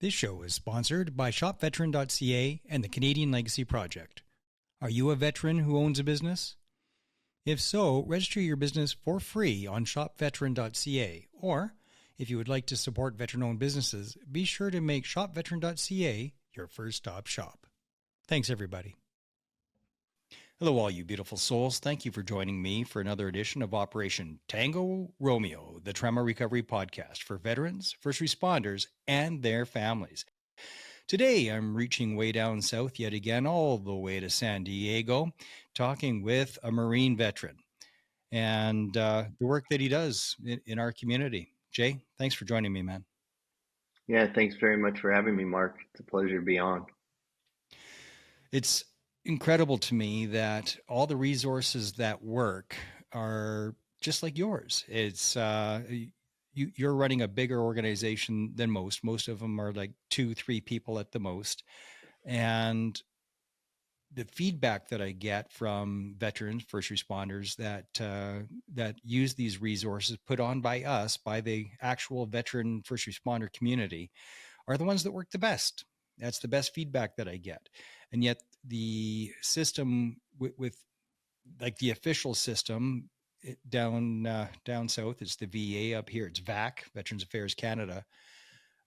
This show is sponsored by shopveteran.ca and the Canadian Legacy Project. Are you a veteran who owns a business? If so, register your business for free on shopveteran.ca, or if you would like to support veteran-owned businesses, be sure to make shopveteran.ca your first stop shop. Thanks, everybody. Hello, all you beautiful souls. Thank you for joining me for another edition of Operation Tango Romeo, the trauma recovery podcast for veterans, first responders, and their families. Today, I'm reaching way down south yet again, all the way to San Diego, talking with a Marine veteran and the work that he does in our community. Jay, thanks for joining me, man. Yeah, thanks very much for having me, Mark. It's a pleasure to be on. It's incredible to me that all the resources that work are just like yours. It's you're running a bigger organization than most. Most of them are like 2-3 people at the most. And the feedback that I get from veterans, first responders that use these resources put on by us, by the actual veteran first responder community, are the ones that work the best. That's the best feedback that I get. And yet the system with like the official system down south, it's the VA. Up here it's VAC, Veterans Affairs Canada.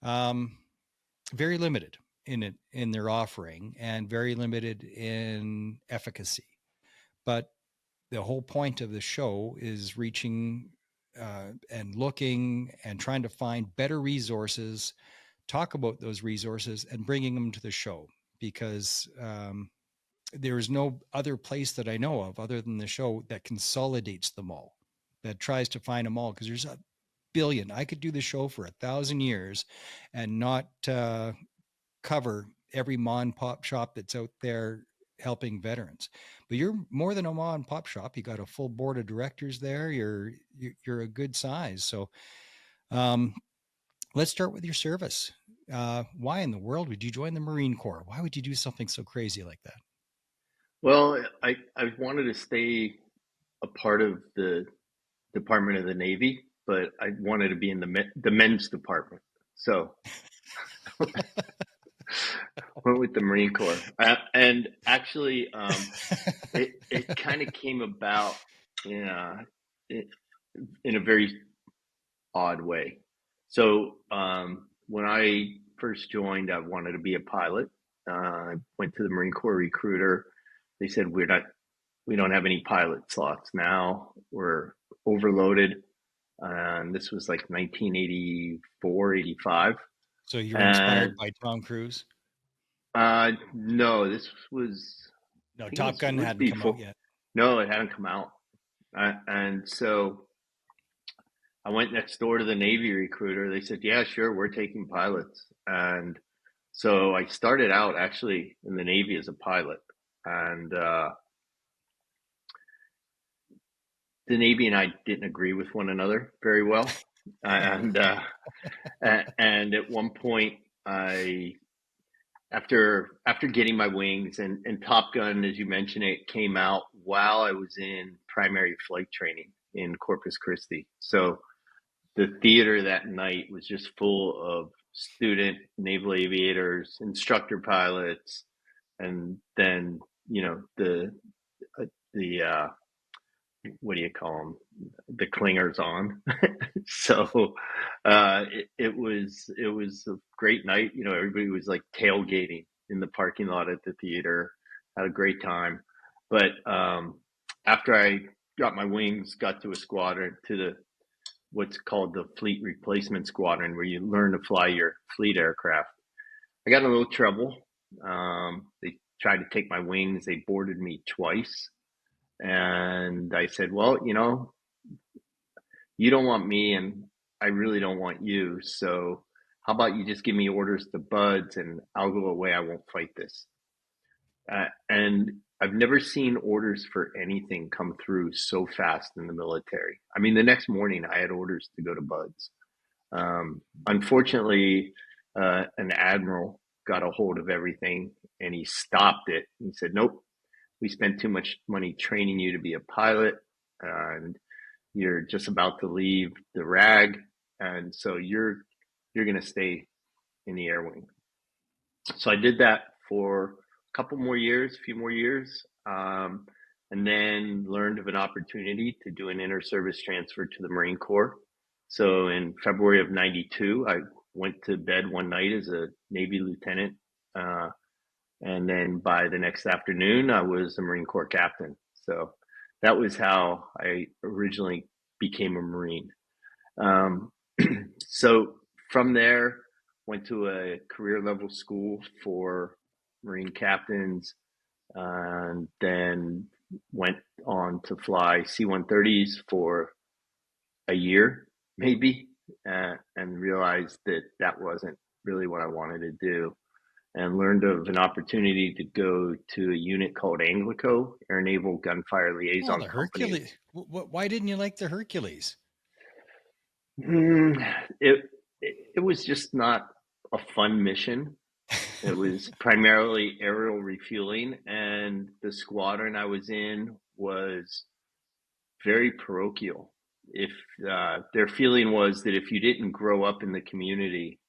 Very limited in their offering and very limited in efficacy. But the whole point of the show is reaching and looking and trying to find better resources, talk about those resources, and bringing them to the show, because there is no other place that I know of other than the show that consolidates them all, that tries to find them all, because there's a billion. I could do the show for 1,000 years and not cover every mom and pop shop that's out there helping veterans. But you're more than a mom and pop shop. You got a full board of directors there. You're a good size. So let's start with your service. Why in the world would you join the Marine Corps? Why would you do something so crazy like that? Well, I wanted to stay a part of the Department of the Navy, but I wanted to be in the men's department. So went with the Marine Corps. And actually, it kind of came about in a very odd way. So when I first joined, I wanted to be a pilot. I went to the Marine Corps recruiter. They said, we don't have any pilot slots now. We're overloaded. And this was like 1984, 85. So you're inspired by Tom Cruise? No, this was, no, Top Gun hadn't come out yet. No, it hadn't come out. And so I went next door to the Navy recruiter. They said, yeah, sure, we're taking pilots. And so I started out actually in the Navy as a pilot. And the Navy and I didn't agree with one another very well. And and at one point, after getting my wings, and Top Gun, as you mentioned, it came out while I was in primary flight training in Corpus Christi. So the theater that night was just full of student naval aviators, instructor pilots, and then the what do you call them? The clingers on. So it was a great night. Everybody was like tailgating in the parking lot at the theater. Had a great time. But after I got my wings, got to a squadron, to what's called the Fleet Replacement Squadron, where you learn to fly your fleet aircraft. I got in a little trouble. They tried to take my wings. They boarded me twice. And I said, well, you don't want me and I really don't want you. So how about you just give me orders to buds and I'll go away. I won't fight this. And I've never seen orders for anything come through so fast in the military. I mean, the next morning I had orders to go to buds. Unfortunately, an admiral got a hold of everything and he stopped it. He said, nope, we spent too much money training you to be a pilot, and you're just about to leave the RAG, and so you're going to stay in the air wing. So I did that for a few more years, and then learned of an opportunity to do an inter-service transfer to the Marine Corps. So in February of '92, I went to bed one night as a Navy lieutenant, and then by the next afternoon, I was a Marine Corps captain. So that was how I originally became a Marine. Um, so from there, went to a career level school for Marine captains, and then went on to fly C-130s for a year, maybe, and realized that that wasn't really what I wanted to do. And learned of an opportunity to go to a unit called Anglico, Air Naval Gunfire Oh, Liaison the Company. Hercules. Why didn't you like the Hercules? Hmm, it was just not a fun mission. It was primarily aerial refueling, and the squadron I was in was very parochial. If their feeling was that if you didn't grow up in the community,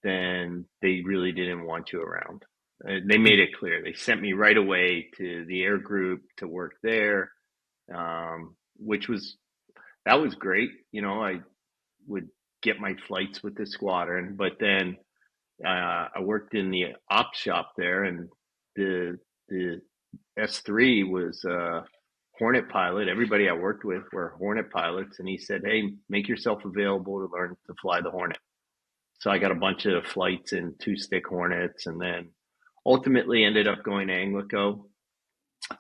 then they really didn't want you around. They made it clear. They sent me right away to the air group to work there, which was that was great. You know, I would get my flights with the squadron, but then I worked in the op shop there, and the S3 was a Hornet pilot. Everybody I worked with were Hornet pilots, and he said, "Hey, make yourself available to learn to fly the Hornet." So I got a bunch of flights in two stick Hornets, and then ultimately ended up going to Anglico.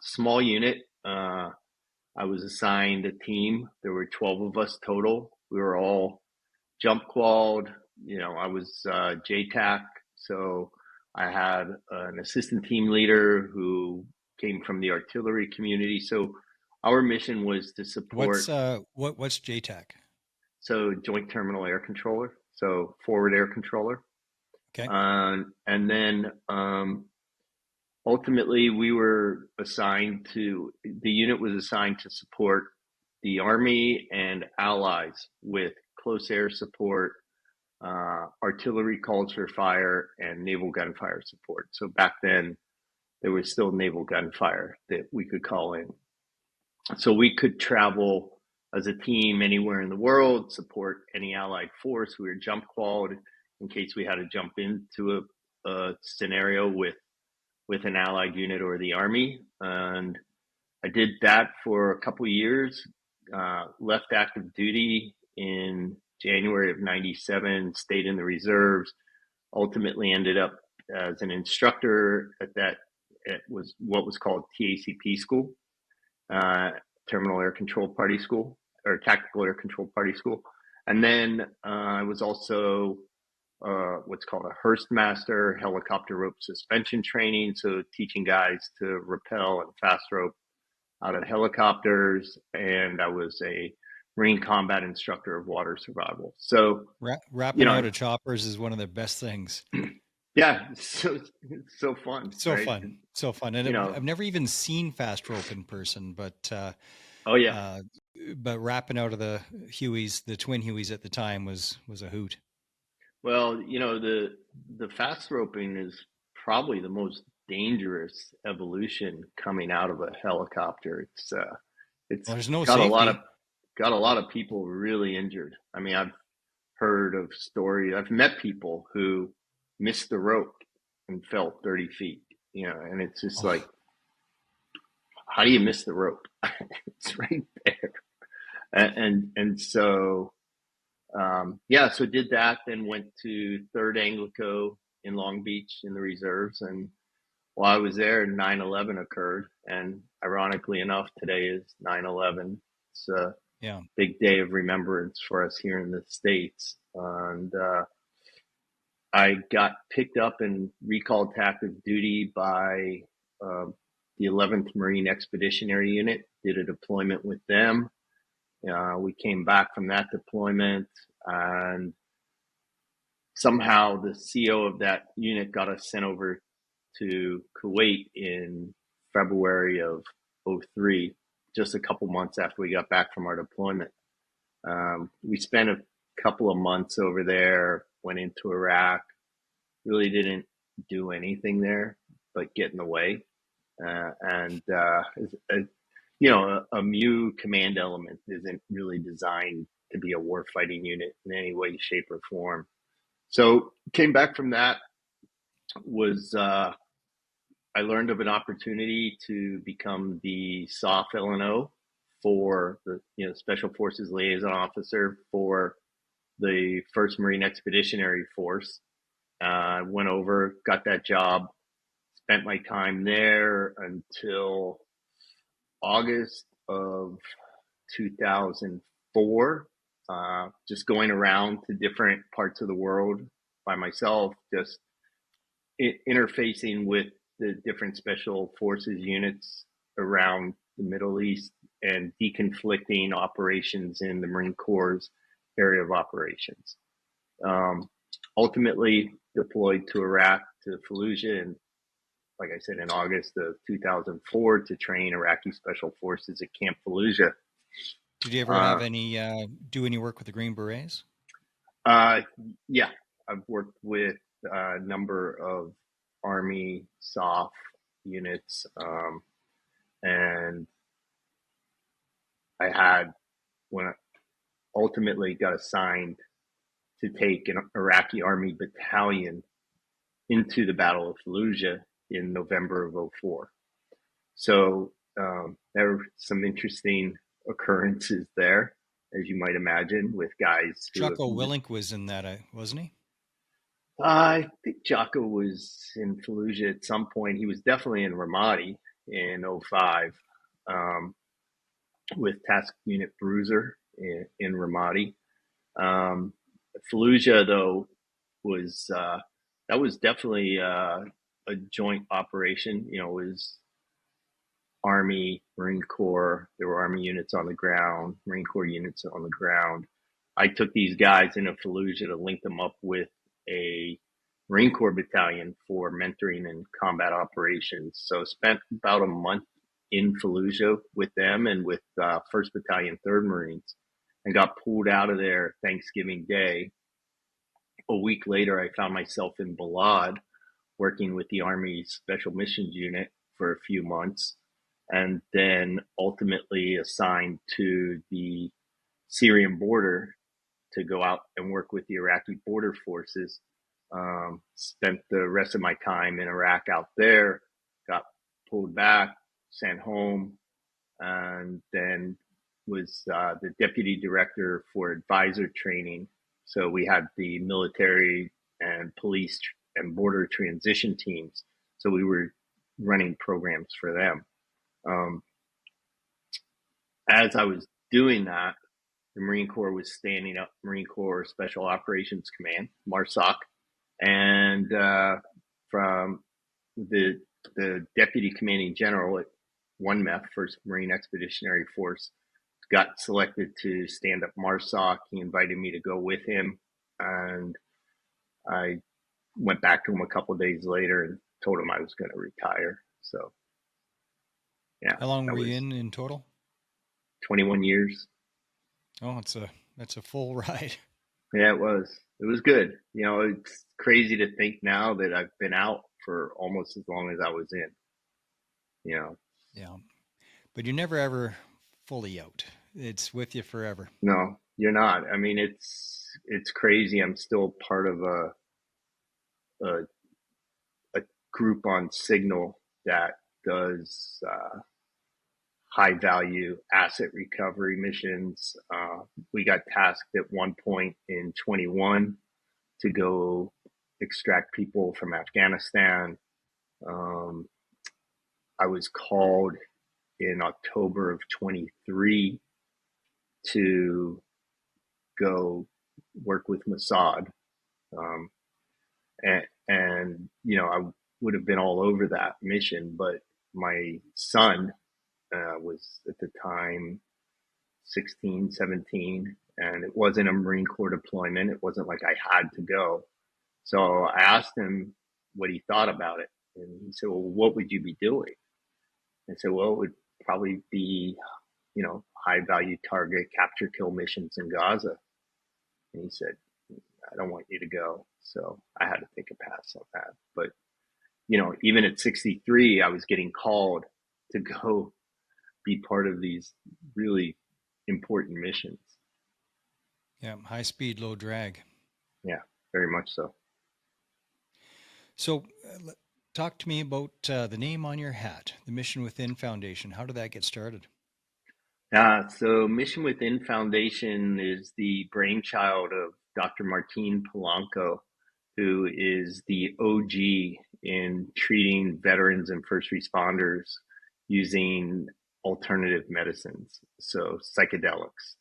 Small unit. I was assigned a team. There were 12 of us total. We were all jump qualled. You know, I was JTAC, so I had an assistant team leader who came from the artillery community. So our mission was to support, What's JTAC? so Joint Terminal Air Controller, so forward air controller. Okay. And then ultimately we were assigned to, the unit was assigned to support the Army and allies with close air support, artillery calls for fire, and naval gunfire support. So back then, there was still naval gunfire that we could call in. So we could travel as a team anywhere in the world, support any allied force. We were jump qualled in case we had to jump into a scenario with an allied unit or the Army. And I did that for a couple of years, left active duty in January of '97, stayed in the reserves, ultimately ended up as an instructor at that, it was what was called TACP school, uh, Terminal Air Control Party School, or Tactical Air Control Party School. And then I was also what's called a Hurst Master, helicopter rope suspension training. So teaching guys to rappel and fast rope out of helicopters. And I was a Marine combat instructor of water survival. So, you Rapping out know, of choppers is one of the best things. yeah, it's so fun, So right? fun, so fun, and You know, I've never even seen fast rope in person, oh yeah. uh, but rapping out of the Hueys, the twin Hueys at the time was a hoot. Well, you know, the fast roping is probably the most dangerous evolution coming out of a helicopter. It's Well, there's no got safety. got a lot of people really injured. I mean, I've heard of stories. I've met people who missed the rope and fell 30 feet, you know, and it's just like, Oh, how do you miss the rope? It's right there. And so, yeah, so did that, then went to Third Anglico in Long Beach in the reserves. And while I was there, 9/11 occurred. And ironically enough, today is 9/11. It's a yeah. big day of remembrance for us here in the States. And I got picked up and recalled to active duty by uh, the 11th Marine Expeditionary Unit, did a deployment with them. We came back from that deployment, and somehow the CO of that unit got us sent over to Kuwait in February of '03, just a couple months after we got back from our deployment. We spent a couple of months over there, went into Iraq, really didn't do anything there but get in the way. A MU command element isn't really designed to be a warfighting unit in any way, shape, or form. So came back from that, was I learned of an opportunity to become the SOF LNO for the Special Forces Liaison Officer for the 1st Marine Expeditionary Force. Went over, got that job, spent my time there until August of 2004, just going around to different parts of the world by myself, just interfacing with the different special forces units around the Middle East and deconflicting operations in the Marine Corps' area of operations. Ultimately deployed to Iraq, to Fallujah, and like I said, in August of 2004 to train Iraqi special forces at Camp Fallujah. Did you ever have any do any work with the Green Berets? Yeah, I've worked with a number of Army SOF units, and I had, when I ultimately got assigned to take an Iraqi Army battalion into the Battle of Fallujah in November of 2004. So there were some interesting occurrences there, as you might imagine, with guys. Jocko Willink was in that, wasn't he? I think Jocko was in Fallujah at some point. He was definitely in Ramadi in 2005 with Task Unit Bruiser in Ramadi. Fallujah, though, was that was definitely a joint operation. It was Army, Marine Corps. There were Army units on the ground, Marine Corps units on the ground. I took these guys into Fallujah to link them up with a Marine Corps battalion for mentoring and combat operations. So spent about a month in Fallujah with them and with 1st Battalion, 3rd Marines, and got pulled out of there Thanksgiving Day. A week later, I found myself in Balad working with the Army Special Missions Unit for a few months, and then ultimately assigned to the Syrian border to go out and work with the Iraqi border forces. Spent the rest of my time in Iraq out there, got pulled back, sent home, and then was the deputy director for advisor training. So we had the military and police and border transition teams. So we were running programs for them. As I was doing that, the Marine Corps was standing up Marine Corps Special Operations Command, MARSOC, and from the deputy commanding general at 1MEF, 1st Marine Expeditionary Force, got selected to stand up MARSOC. He invited me to go with him, and I went back to him a couple of days later and told him I was going to retire. So, yeah. How long were you in total? 21 years. Oh, that's a full ride. Yeah, it was. It was good. It's crazy to think now that I've been out for almost as long as I was in. Yeah. But you're never ever fully out. It's with you forever. No, you're not. I mean, it's crazy. I'm still part of a group on Signal that does high value asset recovery missions. We got tasked at one point in 21 to go extract people from Afghanistan. I was called in October of 23 to go work with Mossad. And I would have been all over that mission, but my son was at the time 16, 17, and it wasn't a Marine Corps deployment. It wasn't like I had to go. So I asked him what he thought about it. And he said, well, what would you be doing? I said, well, it would probably be, high value target capture kill missions in Gaza. And he said, I don't want you to go. So I had to take a pass on that. But, you know, even at 63, I was getting called to go be part of these really important missions. Yeah, high speed, low drag. Yeah, very much so. So, talk to me about the name on your hat, the Mission Within Foundation. How did that get started? So Mission Within Foundation is the brainchild of Dr. Martine Polanco, who is the OG in treating veterans and first responders using alternative medicines, so psychedelics.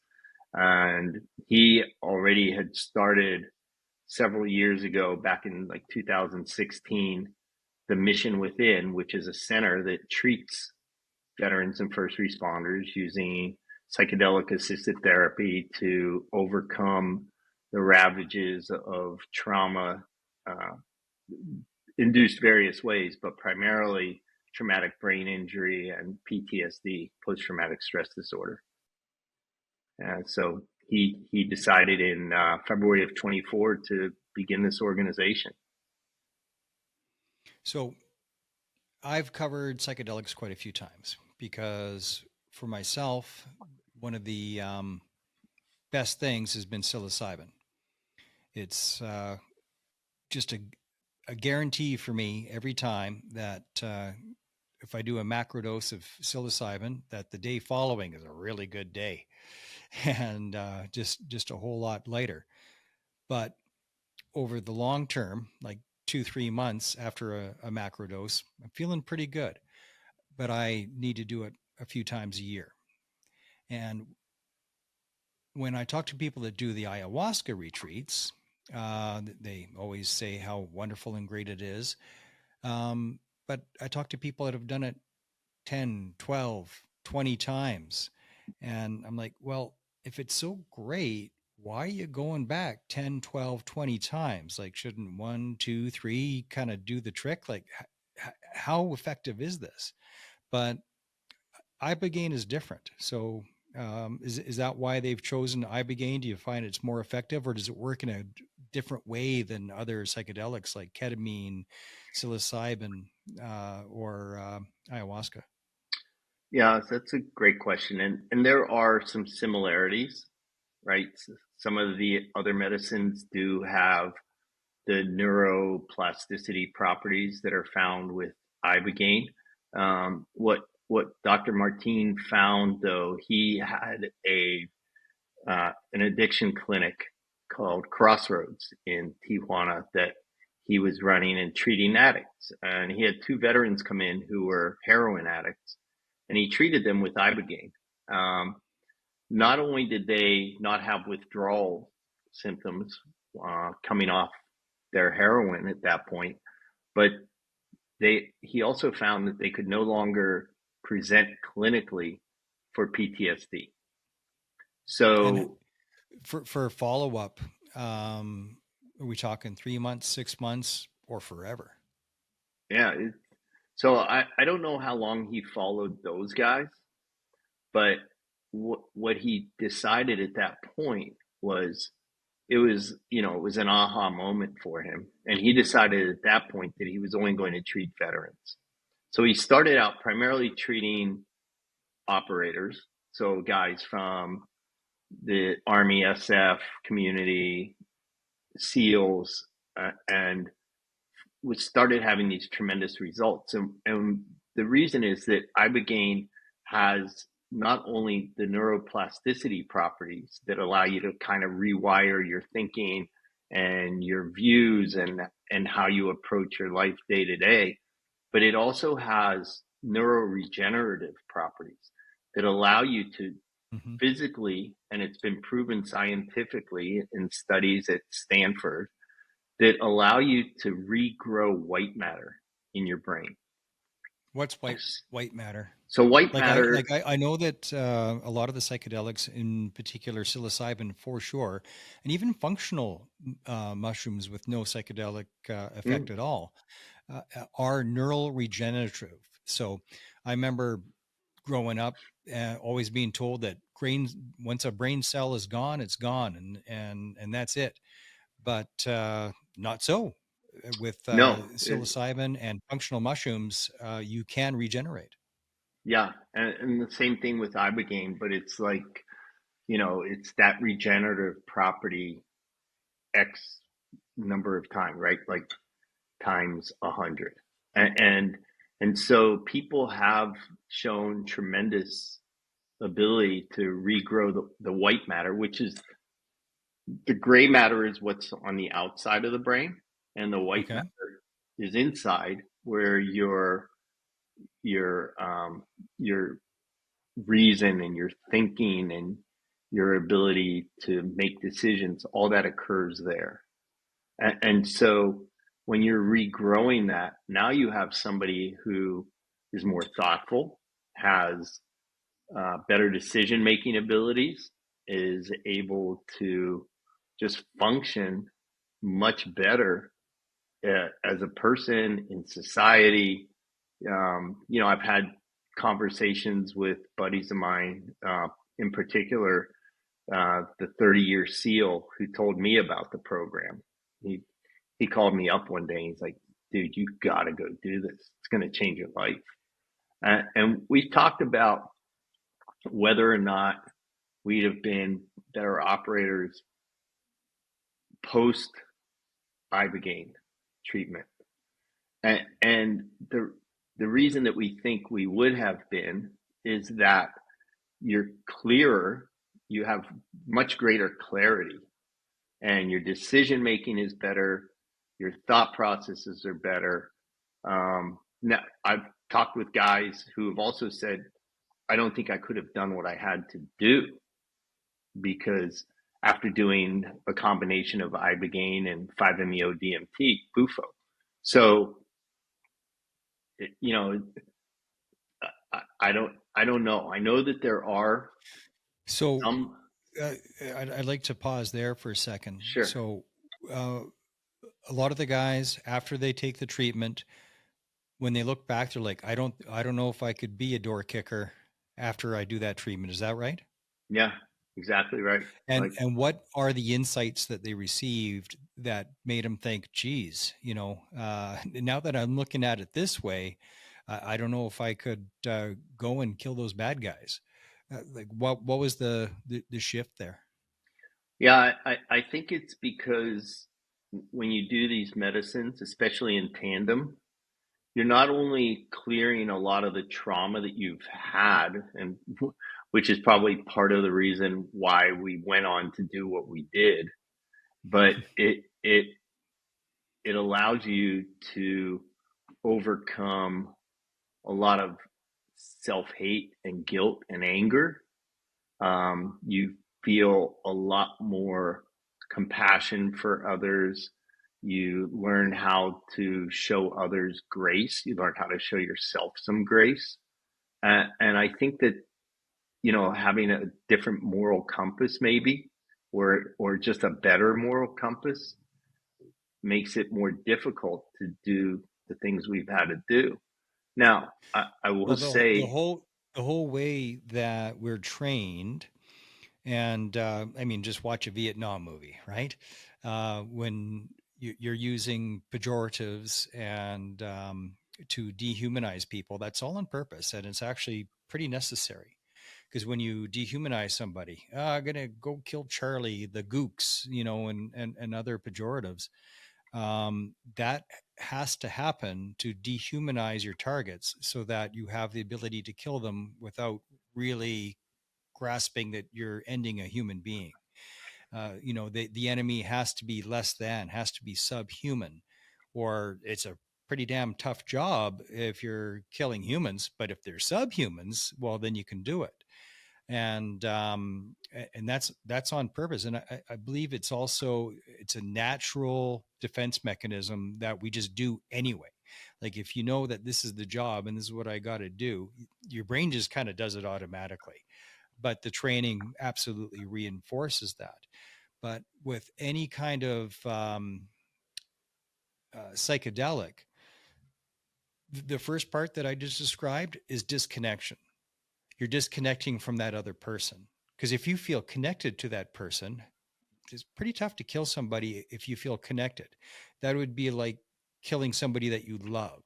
And he already had started several years ago, back in like 2016, the Mission Within, which is a center that treats veterans and first responders using psychedelic assisted therapy to overcome the ravages of trauma, uh, induced various ways, but primarily traumatic brain injury and PTSD, post traumatic stress disorder. And so he decided in February of 24 to begin this organization. So, I've covered psychedelics quite a few times because for myself, one of the best things has been psilocybin. It's just a guarantee for me every time that if I do a macro dose of psilocybin, that the day following is a really good day, and just a whole lot lighter. But over the long term, like 2 3 months after a macro dose, I'm feeling pretty good. But I need to do it a few times a year. And when I talk to people that do the ayahuasca retreats, they always say how wonderful and great it is. But I talk to people that have done it 10, 12, 20 times. And I'm like, well, if it's so great, why are you going back 10, 12, 20 times? Like, shouldn't one, two, three kind of do the trick? Like, how effective is this? But Ibogaine is different. So, is that why they've chosen Ibogaine? Do you find it's more effective, or does it work in a different way than other psychedelics like ketamine, psilocybin, or ayahuasca? Yeah, that's a great question. And there are some similarities, right? Some of the other medicines do have the neuroplasticity properties that are found with Ibogaine. What Dr. Martine found, though, he had a an addiction clinic called Crossroads in Tijuana that he was running and treating addicts. And he had two veterans come in who were heroin addicts, and he treated them with Ibogaine. Um, not only did they not have withdrawal symptoms coming off their heroin at that point, but he also found that they could no longer present clinically for PTSD. And So for follow up, are we talking 3 months, 6 months, or forever? yeah, so I don't know how long he followed those guys, but what he decided at that point was it was an aha moment for him, and he decided at that point that he was only going to treat veterans. So he started out primarily treating operators, so guys from the Army, SF community, SEALs, and we started having these tremendous results. And the reason is that Ibogaine has not only the neuroplasticity properties that allow you to kind of rewire your thinking and your views and how you approach your life day to day, but it also has neuroregenerative properties that allow you to Hmm. physically, and it's been proven scientifically in studies at Stanford, that allow you to regrow white matter in your brain. What's white matter? So white Like I matter, like I know that a lot of the psychedelics, in particular psilocybin for sure, and even functional mushrooms with no psychedelic effect mm, at all, are neural regenerative. So I remember growing up, always being told that once a brain cell is gone, it's gone, and that's it. but not so. With No, psilocybin and functional mushrooms, you can regenerate. yeah, and the same thing with Ibogaine, but it's like, it's that regenerative property X number of times, right? Like times 100. And and so people have shown tremendous ability to regrow the white matter, which is the gray matter is what's on the outside of the brain, and the white Okay. matter is inside, where your reason and your thinking and your ability to make decisions, all that occurs there. And so when you're regrowing that, now you have somebody who is more thoughtful, has better decision making abilities, is able to just function much better as a person in society. I've had conversations with buddies of mine, in particular, the 30-year SEAL who told me about the program. He he called me up one day and he's like, "Dude, you got to go do this. It's going to change your life." And we talked about whether or not we'd have been better operators post Ibogaine treatment. And the reason that we think we would have been is that you're clearer, you have much greater clarity, and your decision making is better, your thought processes are better. Now, I've talked with guys who have also said, I don't think I could have done what I had to do because after doing a combination of Ibogaine and 5-MeO DMT, bufo. So, you know, I don't know. I know that there are So some. uh, I'd like to pause there for a second. Sure. So uh, a lot of the guys, after they take the treatment, when they look back, they're like, I don't know if I could be a door kicker after I do that treatment. Is that right? Yeah, exactly right. And Like, and what are the insights that they received that made them think, geez, now that I'm looking at it this way, I don't know if I could go and kill those bad guys. Like what was the shift there? yeah, I think it's because when you do these medicines, especially in tandem, you're not only clearing a lot of the trauma that you've had, and which is probably part of the reason why we went on to do what we did, but it allows you to overcome a lot of self-hate and guilt and anger. You feel a lot more compassion for others. You learn how to show others grace. You learn how to show yourself some grace. And I think that, having a different moral compass, maybe, or just a better moral compass, makes it more difficult to do the things we've had to do. Now, I will Well, say, the whole way that we're trained, and I mean, just watch a Vietnam movie, right? When you're using pejoratives and to dehumanize people, that's all on purpose, and it's actually pretty necessary. Because when you dehumanize somebody, I'm gonna go kill Charlie, the gooks, and other pejoratives, that has to happen to dehumanize your targets so that you have the ability to kill them without really grasping that you're ending a human being. The enemy has to be less than, has to be subhuman, or it's a pretty damn tough job if you're killing humans. But if they're subhumans, well, then you can do it. And that's on purpose. And I believe it's a natural defense mechanism that we just do anyway. Like if you know that this is the job and this is what I got to do, your brain just kind of does it automatically. But the training absolutely reinforces that. But with any kind of psychedelic, the first part that I just described is disconnection. You're disconnecting from that other person. Because if you feel connected to that person, it's pretty tough to kill somebody if you feel connected. That would be like killing somebody that you love,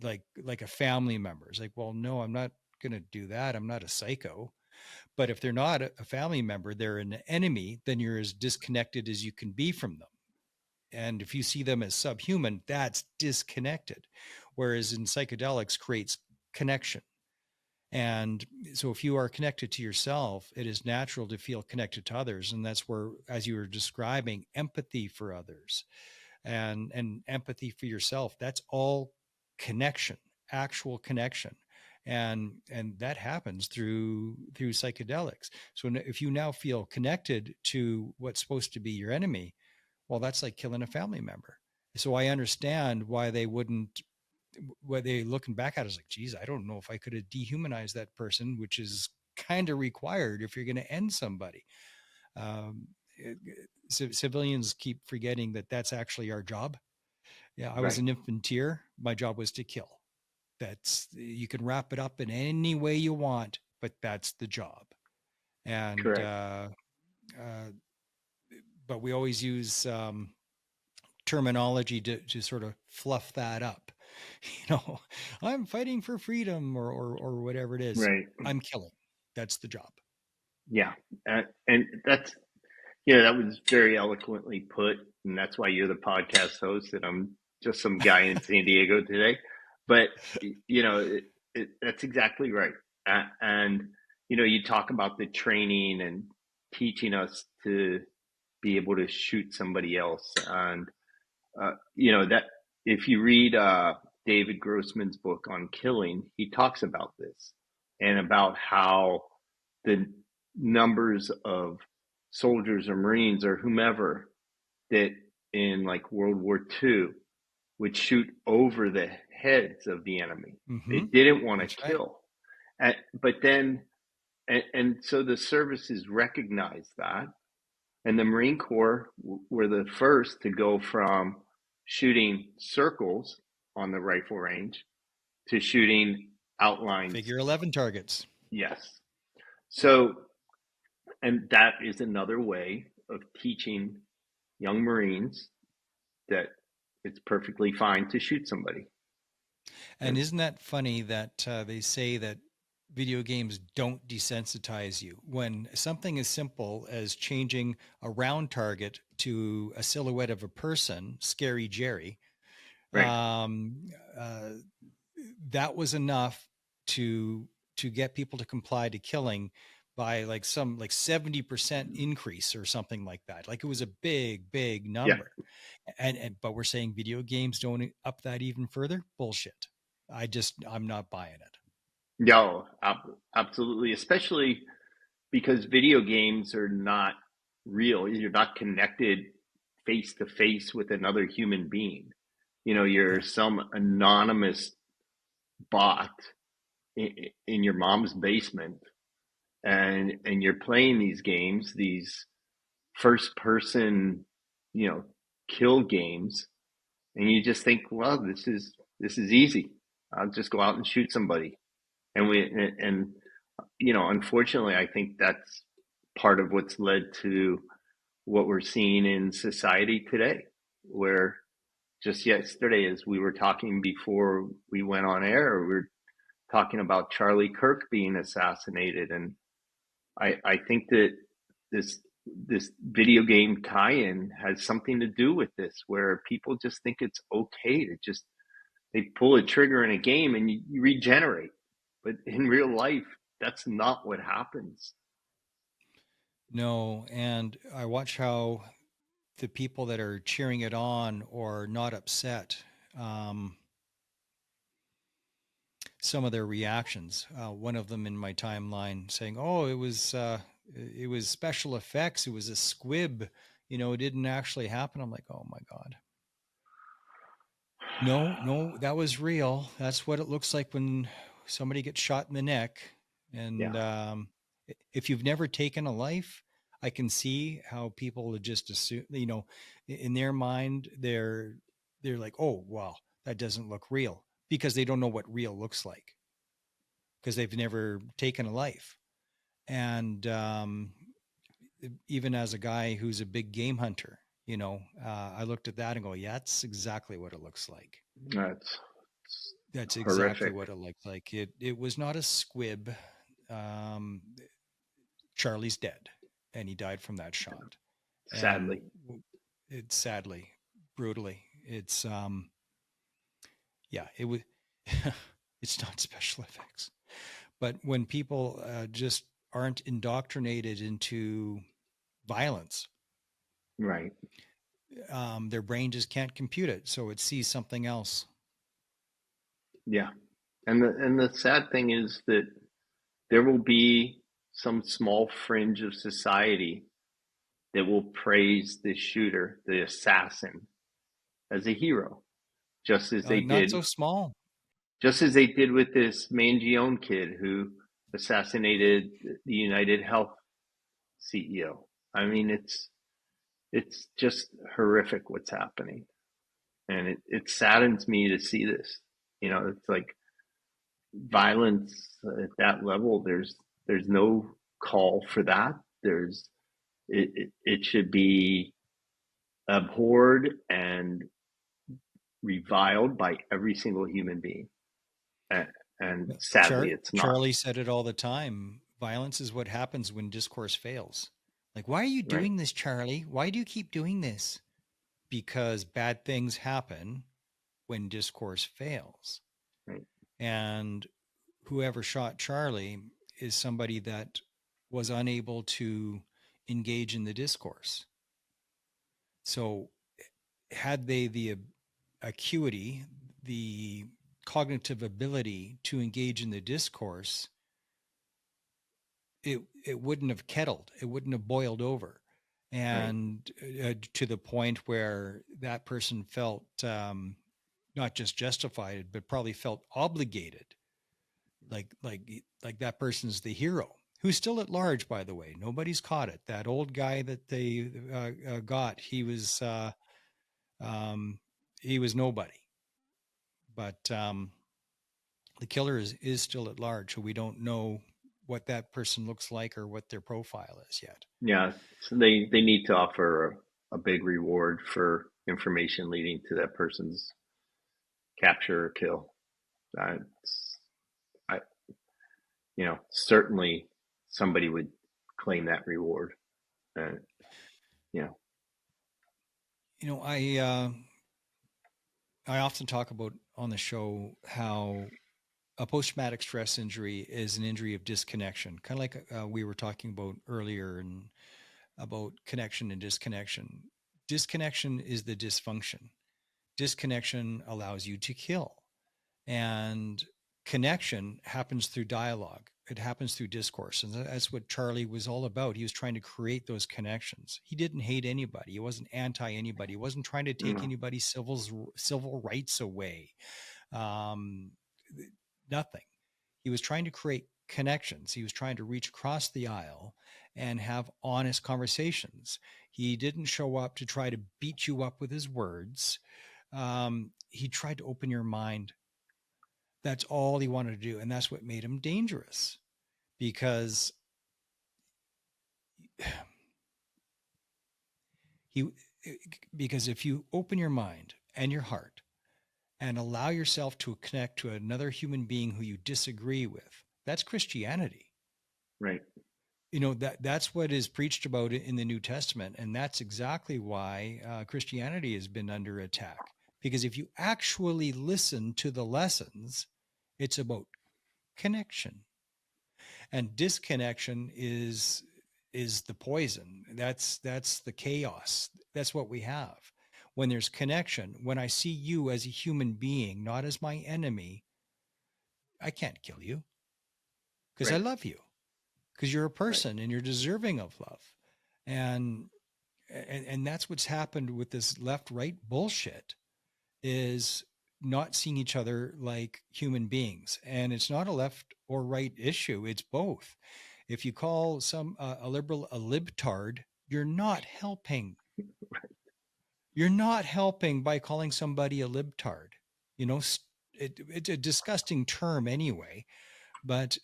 like a family member. It's like, well, no, I'm not going to do that. I'm not a psycho. But if they're not a family member, they're an enemy, then you're as disconnected as you can be from them. And if you see them as subhuman, that's disconnected. Whereas in psychedelics creates connection. And so if you are connected to yourself, it is natural to feel connected to others. And that's where, as you were describing, empathy for others and empathy for yourself, that's all connection, actual connection. And that happens through psychedelics. So if you now feel connected to what's supposed to be your enemy, well, that's like killing a family member. So I understand why they wouldn't, what they looking back at is like, geez, I don't know if I could have dehumanized that person, which is kind of required if you're going to end somebody. Um, Civilians keep forgetting that that's actually our job. Yeah, I was Right. an infantry. My job was to kill. That's, you can wrap it up in any way you want, but that's the job. And Correct. uh, but we always use terminology to sort of fluff that up. You know, I'm fighting for freedom or whatever it is. Right. I'm killing. That's the job. Yeah. And that's, yeah, that was very eloquently put. And that's why you're the podcast host and I'm just some guy in San Diego today. But, that's exactly right. And, you talk about the training and teaching us to be able to shoot somebody else. And, that if you read David Grossman's book on killing, he talks about this and about how the numbers of soldiers or Marines or whomever that in like World War II would shoot over the heads of the enemy. They Mm-hmm. didn't want to That's right. kill. But then, and so the services recognized that. And the Marine Corps were the first to go from shooting circles on the rifle range to shooting outlines. Figure 11 targets. Yes. So, and that is another way of teaching young Marines that it's perfectly fine to shoot somebody. And isn't that funny that they say that video games don't desensitize you when something as simple as changing a round target to a silhouette of a person, Scary Jerry, Right. um, uh, that was enough to get people to comply to killing by like some like 70% increase or something like that. Like it was a big Yeah. number. And but we're saying video games don't up that even further. Bullshit. I'm not buying it. No, absolutely. Especially because video games are not real. You're not connected face to face with another human being. You're Yeah. some anonymous bot in your mom's basement, and you're playing these games, these first person, you know, kill games, and you just think, well, this is easy. I'll just go out and shoot somebody. And unfortunately, I think that's part of what's led to what we're seeing in society today, where just yesterday, as we were talking before we went on air, we were talking about Charlie Kirk being assassinated. And I think that this this video game tie-in has something to do with this, where people just think it's okay to just they pull a trigger in a game and you regenerate. But in real life, that's not what happens. No, and I watch how the people that are cheering it on or not upset, um, some of their reactions. One of them in my timeline saying, "Oh, it was special effects. It was a squib. You know, it didn't actually happen." I'm like, "Oh my god." No, no, that was real. That's what it looks like when somebody gets shot in the neck. Yeah. And if you've never taken a life, I can see how people would just assume, you know, in their mind, they're like, oh, wow, that doesn't look real because they don't know what real looks like because they've never taken a life. And even as a guy who's a big game hunter, I looked at that and go, yeah, that's exactly what it looks like. That's That's exactly horrific. what it looked like. It was not a squib. Um, Charlie's dead, and he died from that shot. And Sadly. it's sadly, brutally, it's yeah, it was. It's not special effects, but when people just aren't indoctrinated into violence, Right. their brain just can't compute it, so it sees something else. Yeah. And the sad thing is that there will be some small fringe of society that will praise the shooter, the assassin, as a hero, just as they Not did, so small. just as they did with this Mangione kid who assassinated the United Health CEO. I mean, it's just horrific what's happening, and it saddens me to see this. It's like violence at that level. There's no call for that. It should be abhorred and reviled by every single human being. And, and sadly, it's not. Charlie said it all the time. Violence is what happens when discourse fails. Like, why are you Right, doing this, Charlie? Why do you keep doing this? Because bad things happen when discourse fails. right, And whoever shot Charlie is somebody that was unable to engage in the discourse. So, had they the acuity, the cognitive ability to engage in the discourse, it wouldn't have kettled, it wouldn't have boiled over, right. and to the point where that person felt not just justified, but probably felt obligated, like that person's the hero, who's still at large, by the way. Nobody's caught it. That old guy that they got, um, he was nobody. But the killer is still at large, so we don't know what that person looks like or what their profile is yet. Yeah, so they need to offer a big reward for information leading to that person's capture or kill. That's, I, certainly somebody would claim that reward. Uh, you know, You know, I often talk about on the show how a post-traumatic stress injury is an injury of disconnection, kind of like we were talking about earlier, and about connection and disconnection. Disconnection is the dysfunction. Disconnection allows you to kill. And connection happens through dialogue. It happens through discourse. And that's what Charlie was all about. He was trying to create those connections. He didn't hate anybody. He wasn't anti anybody. He wasn't trying to take no, anybody's civil rights away. Um, Nothing. He was trying to create connections. He was trying to reach across the aisle and have honest conversations. He didn't show up to try to beat you up with his words. He tried to open your mind. That's all he wanted to do. And that's what made him dangerous, because he because if you open your mind and your heart and allow yourself to connect to another human being who you disagree with, that's Christianity. right, That's what is preached about in the New Testament, and that's exactly why Christianity has been under attack. Because if you actually listen to the lessons, it's about connection, and disconnection is the poison. That's the chaos. That's what we have. When there's connection, when I see you as a human being, not as my enemy, I can't kill you because I right, love you, because you're a right, person and you're deserving of love. And and that's what's happened with this left right bullshit, is not seeing each other like human beings. And it's not a left or right issue, it's both. If you call a liberal a libtard, you're not helping. You're not helping by calling somebody a libtard. You know, it's a disgusting term anyway, but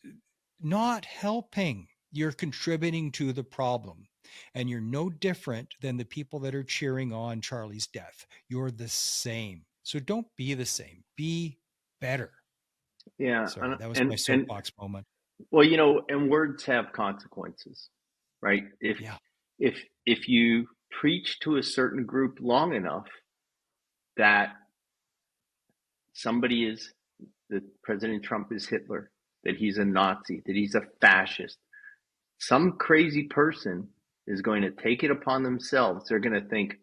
not helping. You're contributing to the problem. And you're no different than the people that are cheering on Charlie's death. You're the same. So don't be the same. Be better. Yeah, Sorry, that was my and soapbox moment. well, and words have consequences, right? Yeah. If you preach to a certain group long enough that somebody is that President Trump is Hitler, that he's a Nazi, that he's a fascist, some crazy person is going to take it upon themselves. They're going to think,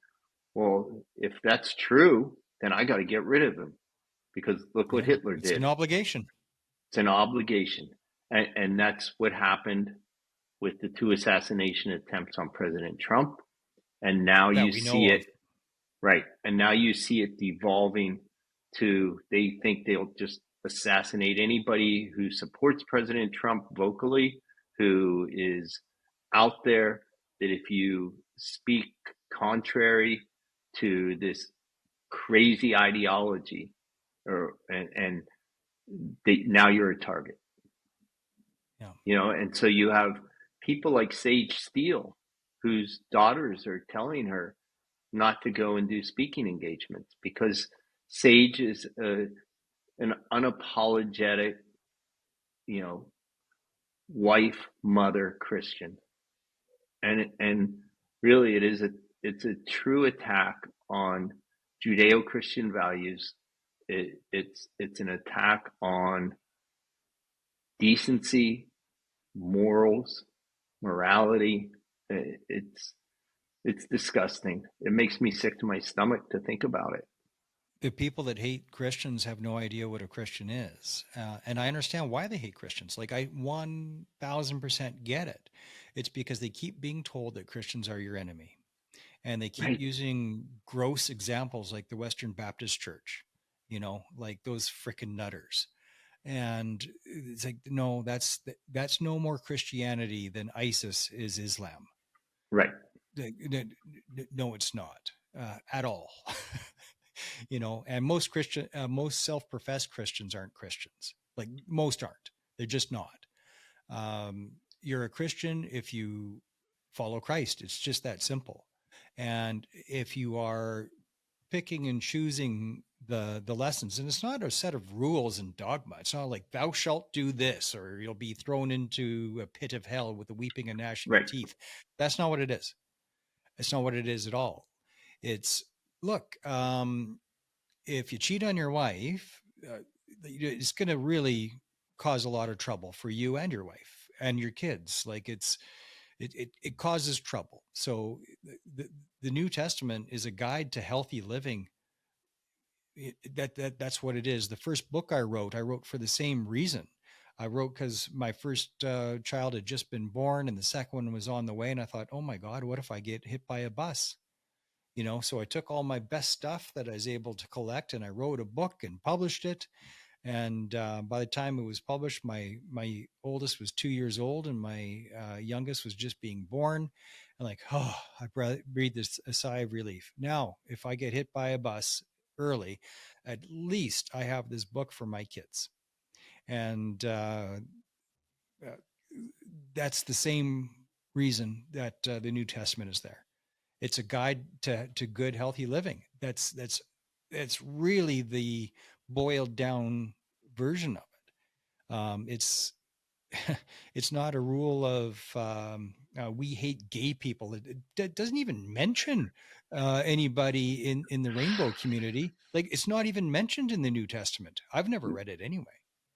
well, if that's true, then I got to get rid of him because look what Yeah. Hitler It's an did. obligation. It's an obligation. And that's what happened with the two assassination attempts on President Trump. And now That you we see know of. it, right. And now you see it devolving to they think they'll just assassinate anybody who supports President Trump vocally, who is out there, that if you speak contrary to this crazy ideology, and now you're a target. Yeah. And so you have people like Sage Steele, whose daughters are telling her not to go and do speaking engagements because Sage is an unapologetic, you know, wife, mother Christian, and really it's a true attack on Judeo-Christian values. It's an attack on decency, morals, morality. It's it's disgusting. It makes me sick to my stomach to think about it. The people that hate Christians have no idea what a Christian is. And I understand why they hate Christians. Like, I 1000% get it. It's because they keep being told that Christians are your enemy. And they keep Right, using gross examples like the Western Baptist Church, like those frickin' nutters. And it's like, no, that's no more Christianity than ISIS is Islam. right, No, it's not at all. And most self-professed Christians aren't Christians. Like, most aren't. They're just not. You're a Christian if you follow Christ. It's just that simple. And if you are picking and choosing the lessons, and it's not a set of rules and dogma. It's not like thou shalt do this or you'll be thrown into a pit of hell with the weeping and gnashing of right, teeth. That's not what it is. It's not what it is at all. It's, look, if you cheat on your wife, it's going to really cause a lot of trouble for you and your wife and your kids. Like, it causes trouble. So the New Testament is a guide to healthy living. That's what it is. The first book I wrote for the same reason. I wrote because my first child had just been born and the second one was on the way. And I thought, oh my God, what if I get hit by a bus? So I took all my best stuff that I was able to collect and I wrote a book and published it. And by the time it was published, my oldest was 2 years old and my youngest was just being born. And like, oh, I breathed a sigh of relief. Now, if I get hit by a bus early, at least I have this book for my kids. And uh, that's the same reason that the New Testament is there. It's a guide to good, healthy living. That's really the boiled down version of it. It's it's not a rule of we hate gay people. It doesn't even mention anybody in the rainbow community. Like, it's not even mentioned in the New Testament. I've never read it anyway.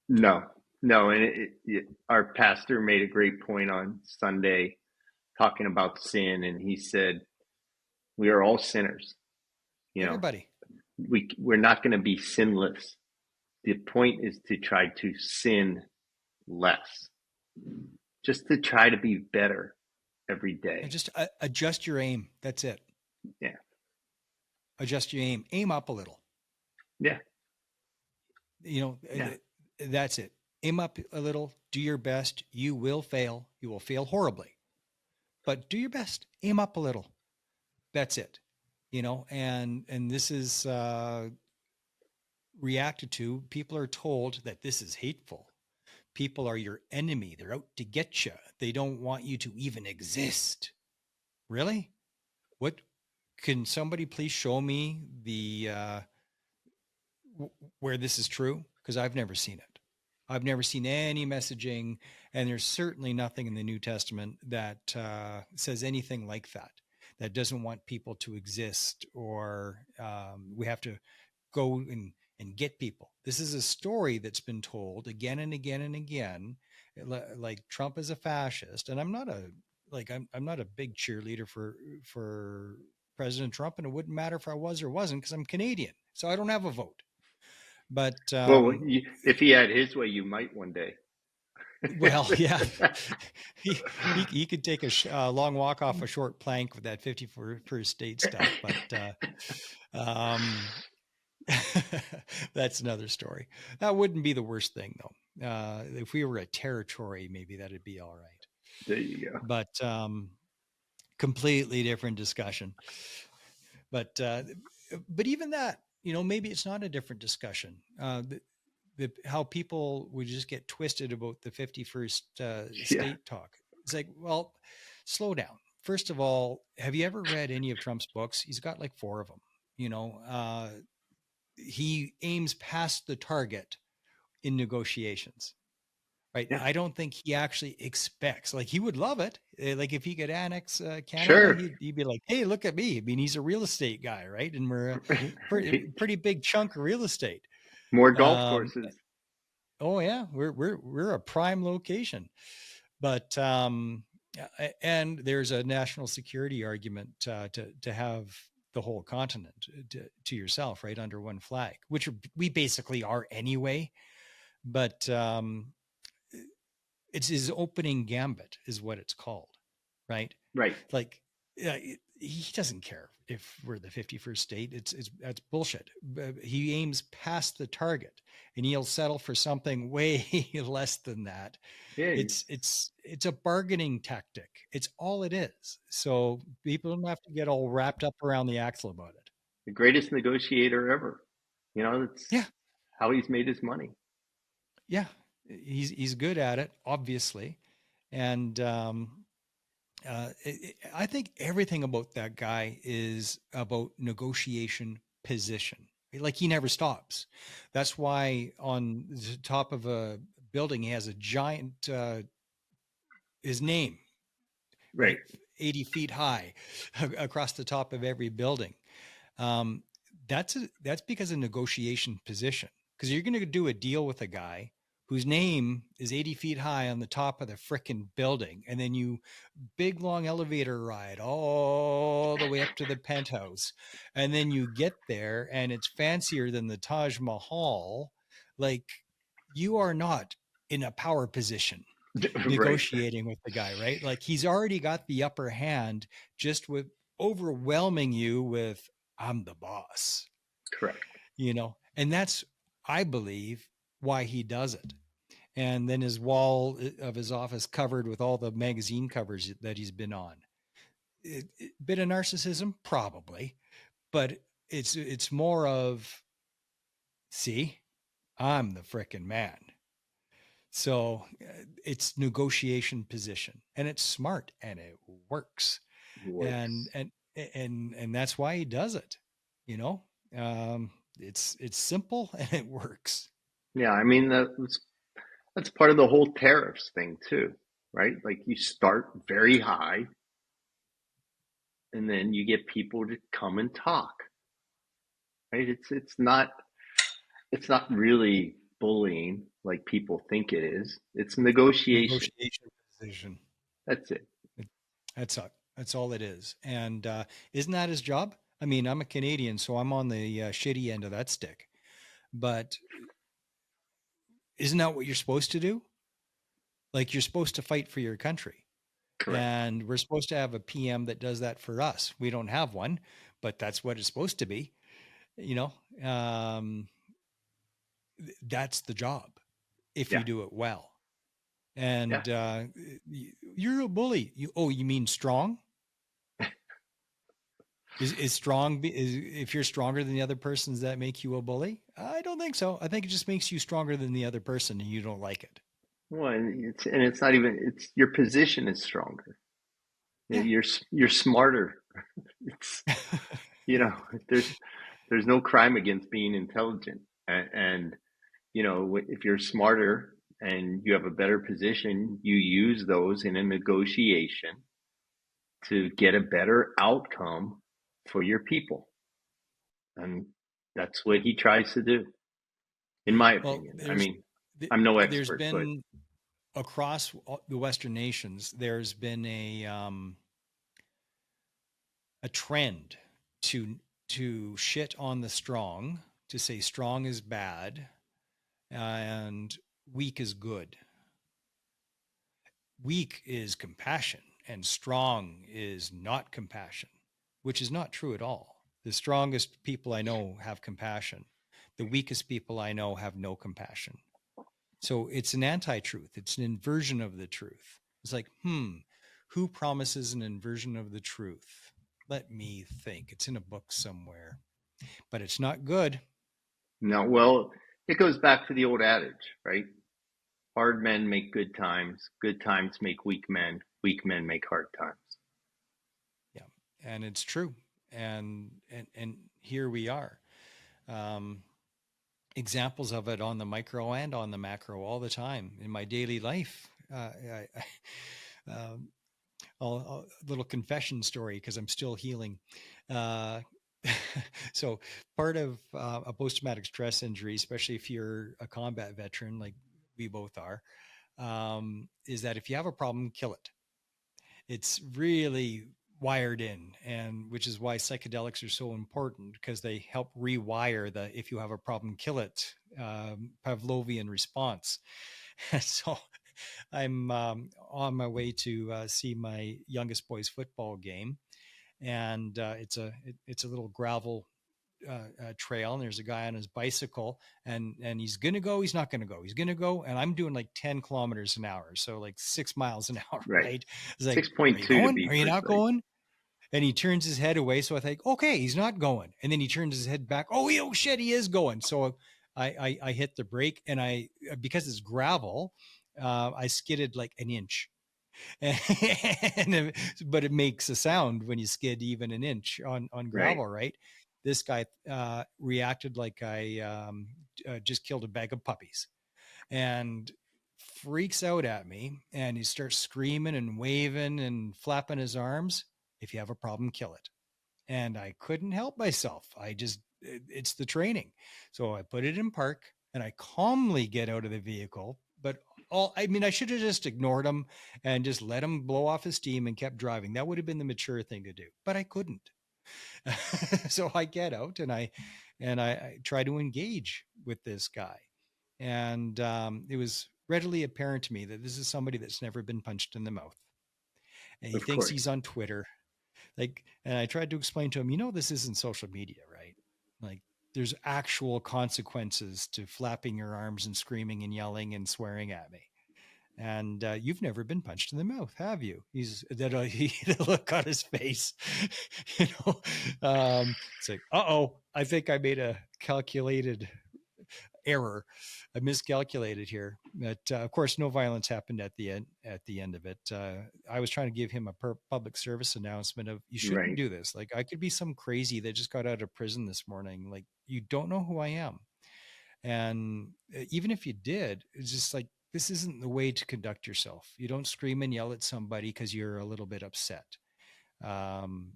no, no, and our pastor made a great point on Sunday talking about sin, and he said we are all sinners. You know, Everybody. we're not going to be sinless. The point is to try to sin less, just to try to be better every And day. just adjust your aim. That's it. Yeah, Adjust your aim. Aim up a little. yeah, You know, yeah. that's it. Aim up a little. Do your best. You will fail. You will fail horribly, but do your best. Aim up a little. That's it. And this is reacted to. People are told that this is hateful. people are your enemy. They're out to get you. They don't want you to even exist. Really? What can somebody please show me the where this is true? Because I've never seen it. I've never seen any messaging, and there's certainly nothing in the New Testament that says anything like that. That doesn't want people to exist, or we have to go and get people. This is a story that's been told again and again and again, like Trump is a fascist, and I'm not a big cheerleader for President Trump, and it wouldn't matter if I was or wasn't because I'm Canadian, so I don't have a vote. But Well, if he had his way, you might one day. well, yeah, he could take a long walk off a short plank with that 51st state stuff, but that's another story. That wouldn't be the worst thing, though. If we were a territory, maybe that'd be all right. There you go. But completely different discussion. But even that, maybe it's not a different discussion. How people would just get twisted about the 51st state talk. It's like, well, slow down. First of all, have you ever read any of Trump's books? He's got like 4 of them. He aims past the target in negotiations, right? Yeah. I don't think he actually expects, like, he would love it. Like if he could annex Canada, sure. he'd be like, hey, look at me. I mean, he's a real estate guy, right? And we're a pretty big chunk of real estate. More golf courses. Oh yeah, we're a prime location, but and there's a national security argument to have the whole continent to yourself, right, under one flag, which we basically are anyway. But it's his opening gambit, is what it's called, right? Right. Like he doesn't care if we're the 51st state. That's bullshit. He aims past the target, and he'll settle for something way less than that. Yeah. It's a bargaining tactic. It's all it is. So people don't have to get all wrapped up around the axle about it. The greatest negotiator ever. That's how he's made his money. Yeah, he's good at it, obviously, and I think everything about that guy is about negotiation position. Like, he never stops. That's why on the top of a building, he has a giant, his name, right, 80 feet high across the top of every building. That's because of negotiation position. Because you're going to do a deal with a guy whose name is 80 feet high on the top of the frickin' building. And then you big, long elevator ride all the way up to the penthouse. And then you get there and it's fancier than the Taj Mahal. Like, you are not in a power position negotiating with the guy, right? Like, he's already got the upper hand just with overwhelming you with, I'm the boss. Correct. And that's, I believe, why he does it. And then his wall of his office covered with all the magazine covers that he's been on. Bit of narcissism, probably, but it's more of, see, I'm the frickin' man. So it's negotiation position, and it's smart, and it works. And that's why he does it. It's simple and it works. Yeah, I mean, that's part of the whole tariffs thing too, right? Like, you start very high and then you get people to come and talk, right? It's not really bullying like people think it is. It's negotiation. Negotiation position. That's it. That's all it is. And isn't that his job? I mean, I'm a Canadian, so I'm on the shitty end of that stick. But isn't that what you're supposed to do? Like, you're supposed to fight for your country. Correct. And we're supposed to have a PM that does that for us. We don't have one, but that's what it's supposed to be. That's the job if you do it well. And you're a bully. You mean strong? Is strong, if you're stronger than the other person, does that make you a bully? I don't think so. I think it just makes you stronger than the other person and you don't like it. Well, and it's not even, it's your position is stronger. Yeah. You're smarter. It's, you know, there's there's no crime against being intelligent, and if you're smarter and you have a better position, you use those in a negotiation to get a better outcome for your people, and that's what he tries to do, in my Well, opinion. I mean, I'm no there's expert, but been across the Western nations, there's been a trend to shit on the strong, to say strong is bad and weak is good. Weak is compassion and strong is not compassion, which is not true at all. The strongest people I know have compassion. The weakest people I know have no compassion. So it's an anti-truth. It's an inversion of the truth. It's like, who promises an inversion of the truth? Let me think. It's in a book somewhere, but it's not good. no. Well, it goes back to the old adage, right? Hard men make good times make weak men make hard times. Yeah. And it's true. And here we are. Um, Examples of it on the micro and on the macro all the time in my daily life. Um, a little confession story because I'm still healing. Uh, so part of a post-traumatic stress injury, especially if you're a combat veteran like we both are, is that if you have a problem, kill it. It's really wired in, and which is why psychedelics are so important, because they help rewire the if you have a problem, kill it Pavlovian response. So I'm on my way to see my youngest boy's football game, and it's a little gravel trail, and there's a guy on his bicycle, and he's gonna go, he's not gonna go, he's gonna go, and I'm doing like 10 kilometers an hour, so like 6 miles an hour, Right. right? It's like, are you 6.2 to going? be Are you not precise. going? And he turns his head away, so I think, okay, he's not going, and then he turns his head back. Oh shit, he is going. So I hit the brake, and I because it's gravel, I skidded like an inch. and, but it makes a sound when you skid even an inch on Right. gravel, right? This guy reacted like I just killed a bag of puppies, and freaks out at me, and he starts screaming and waving and flapping his arms. If you have a problem, kill it. And I couldn't help myself. It's the training. So I put it in park, and I calmly get out of the vehicle. But I should have just ignored him and just let him blow off his steam and kept driving. That would have been the mature thing to do, but I couldn't. So I get out, and I try to engage with this guy. And it was readily apparent to me that this is somebody that's never been punched in the mouth. And he Of thinks course. he's on Twitter. Like, and I tried to explain to him, this isn't social media, right? Like, there's actual consequences to flapping your arms and screaming and yelling and swearing at me. And you've never been punched in the mouth, have you? He's that the look on his face. you know, it's like, I think I made a calculated error. I miscalculated here. But of course, no violence happened at the end. At the end of it, I was trying to give him a public service announcement of you shouldn't Right. do this. Like I could be some crazy that just got out of prison this morning. Like you don't know who I am, and even if you did, it's just like this isn't the way to conduct yourself. You don't scream and yell at somebody because you're a little bit upset. Um,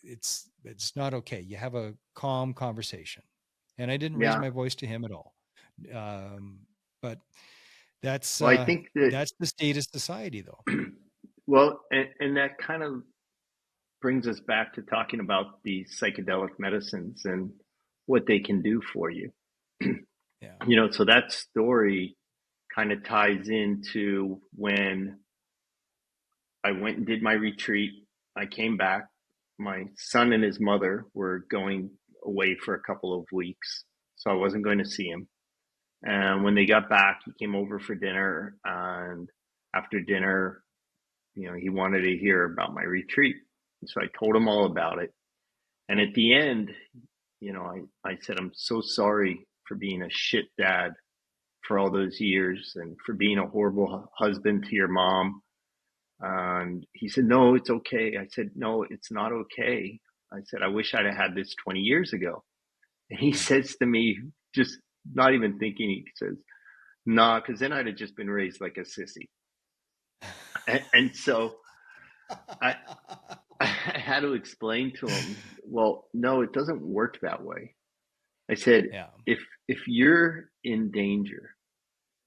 it's not okay. You have a calm conversation, and I didn't raise Yeah. my voice to him at all. Um, but that's Well, I uh, think that, that's the state of society, though. well, and that kind of brings us back to talking about the psychedelic medicines and what they can do for you. Yeah, So that story kind of ties into when I went and did my retreat. I came back. My son and his mother were going away for a couple of weeks, so I wasn't going to see him. And when they got back, he came over for dinner. And after dinner, he wanted to hear about my retreat. And so I told him all about it. And at the end, I said, I'm so sorry for being a shit dad for all those years and for being a horrible husband to your mom. And he said, no, it's okay. I said, no, it's not okay. I said, I wish I'd have had this 20 years ago. And he says to me, just not even thinking, he says, nah, because then I'd have just been raised like a sissy. And so I, I had to explain to him, well, no, it doesn't work that way. I said, Yeah. if you're in danger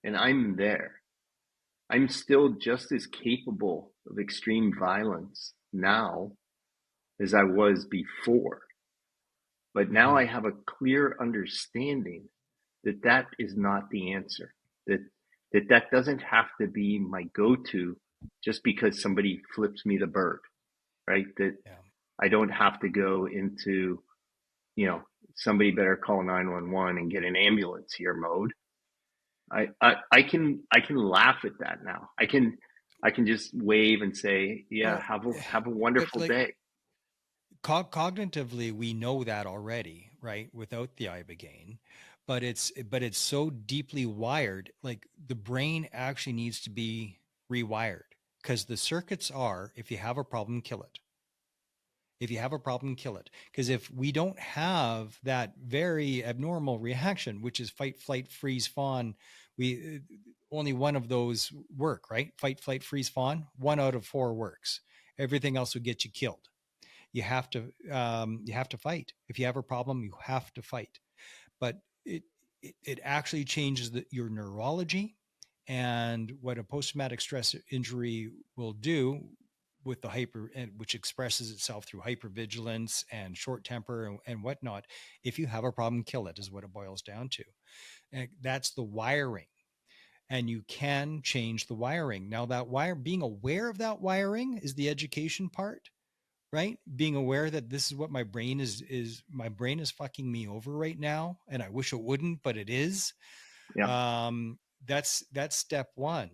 and I'm there, I'm still just as capable of extreme violence now as I was before. But now I have a clear understanding that that is not the answer. That that doesn't have to be my go-to just because somebody flips me the bird, right? That Yeah. I don't have to go into, you know, somebody better call 911 and get an ambulance here mode. I can laugh at that now. I can just wave and say, yeah, Well, have a but wonderful like day. cognitively, we know that already, right? Without the Ibogaine, but it's so deeply wired. Like the brain actually needs to be rewired because the circuits are: if you have a problem, kill it. If you have a problem, kill it. Because if we don't have that very abnormal reaction, which is fight, flight, freeze, fawn, we only one of those work, right? Fight, flight, freeze, fawn. One out of four works. Everything else would get you killed. You have to fight. If you have a problem, you have to fight. But it actually changes your neurology, and what a post-traumatic stress injury will do with the hyper, and which expresses itself through hypervigilance and short temper and whatnot. If you have a problem, kill it, is what it boils down to. And that's the wiring, and you can change the wiring. Now that being aware of that wiring is the education part, right? Being aware that this is what my brain is my brain is fucking me over right now, and I wish it wouldn't, but it is. Yeah, That's step one.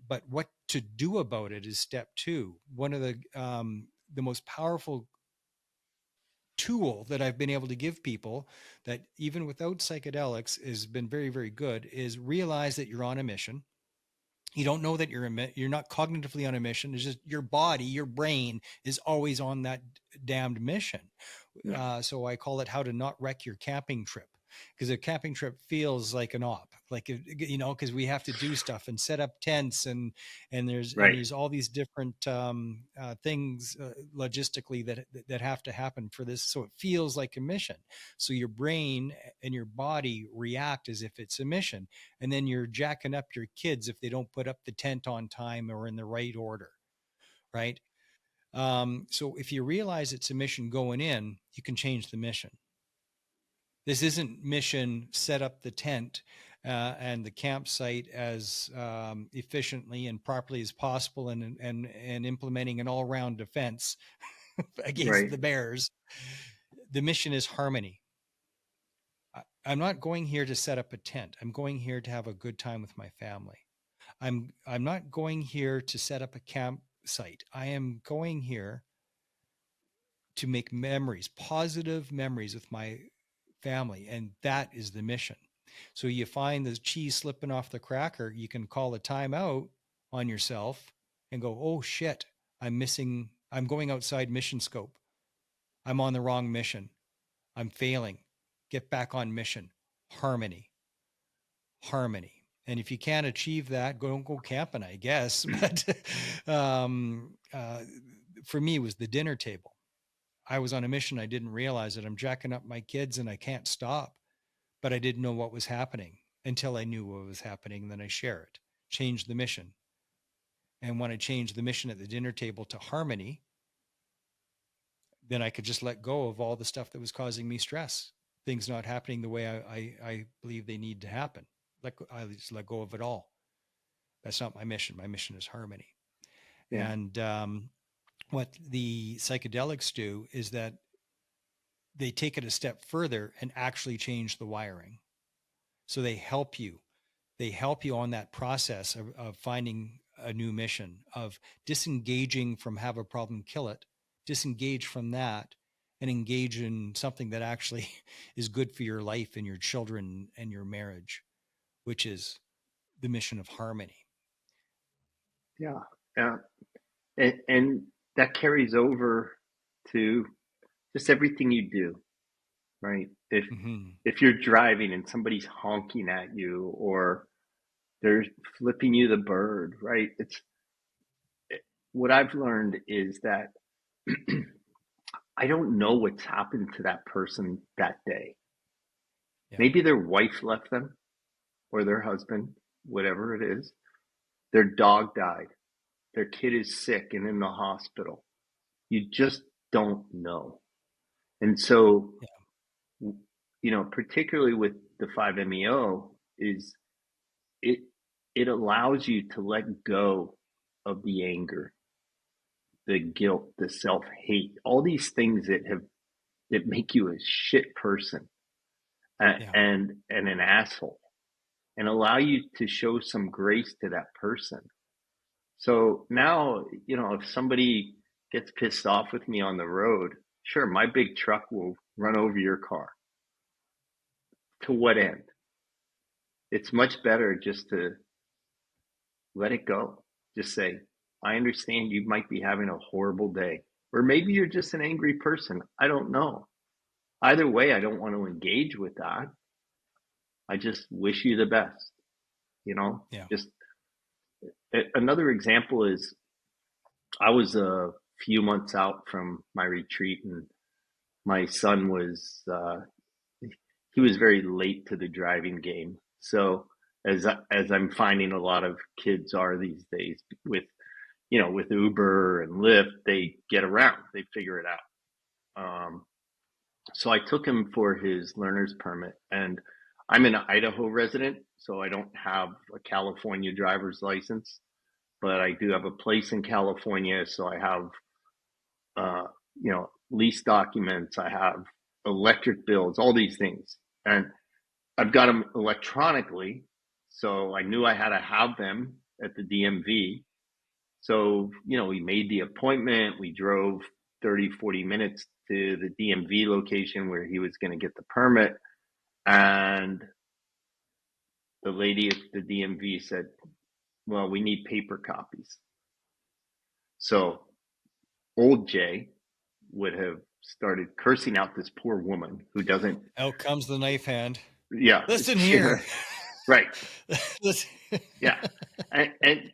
But what to do about it is step two. One of the most powerful tool that I've been able to give people, that even without psychedelics has been very, very good, is realize that you're on a mission. You don't know that you're not cognitively on a mission. It's just your body, your brain is always on that damned mission. yeah, So I call it how to not wreck your camping trip, because a camping trip feels like an op, like, because we have to do stuff and set up tents, and right, there's all these different things logistically that have to happen for this. So it feels like a mission. So your brain and your body react as if it's a mission, and then you're jacking up your kids if they don't put up the tent on time or in the right order, right? So if you realize it's a mission going in, you can change the mission. This isn't mission set up the tent and the campsite as efficiently and properly as possible, and implementing an all-round defense against right, the bears. The mission is harmony. I'm not going here to set up a tent. I'm going here to have a good time with my family. I'm not going here to set up a campsite. I am going here to make memories, positive memories with my family, and that is the mission. So you find the cheese slipping off the cracker, you can call a timeout on yourself and go, "Oh shit, I'm going outside mission scope. I'm on the wrong mission. I'm failing. Get back on mission." Harmony. Harmony. And if you can't achieve that, don't go camping, I guess. But for me, it was the dinner table. I was on a mission. I didn't realize it. I'm jacking up my kids and I can't stop, but I didn't know what was happening until I knew what was happening. And then I share it, change the mission. And when I changed the mission at the dinner table to harmony, then I could just let go of all the stuff that was causing me stress, things not happening the way I believe they need to happen. I just let go of it all. That's not my mission. My mission is harmony. yeah, And what the psychedelics do is that they take it a step further and actually change the wiring. So they help you. They help you on that process of finding a new mission, of disengaging from have a problem, kill it, disengage from that, and engage in something that actually is good for your life and your children and your marriage, which is the mission of harmony. Yeah. Yeah. And that carries over to just everything you do, right? Mm-hmm. If you're driving and somebody's honking at you or they're flipping you the bird, right? What I've learned is that I don't know what's happened to that person that day. Yeah. Maybe their wife left them or their husband, whatever it is. Their dog died. Their kid is sick and in the hospital. You just don't know. And so, particularly with the 5-MeO, is it it allows you to let go of the anger, the guilt, the self-hate, all these things that make you a shit person, Yeah. and an asshole, and allow you to show some grace to that person. So now, if somebody gets pissed off with me on the road, sure, my big truck will run over your car. To what end? It's much better just to let it go. Just say, I understand you might be having a horrible day, or maybe you're just an angry person. I don't know. Either way, I don't want to engage with that. I just wish you the best. Yeah. Just another example is I was a few months out from my retreat, and my son was he was very late to the driving game. So as I'm finding a lot of kids are these days with Uber and Lyft, they get around, they figure it out. So I took him for his learner's permit, and I'm an Idaho resident, so I don't have a California driver's license, but I do have a place in California, so I have uh, lease documents, I have electric bills, all these things, and I've got them electronically, so I knew I had to have them at the DMV. So, we made the appointment. We drove 30, 40 minutes to the DMV location where he was going to get the permit. And the lady at the DMV said, well, we need paper copies. So old Jay would have started cursing out this poor woman who doesn't. Out comes the knife hand. Yeah. Listen here. Right. Listen. Yeah. And,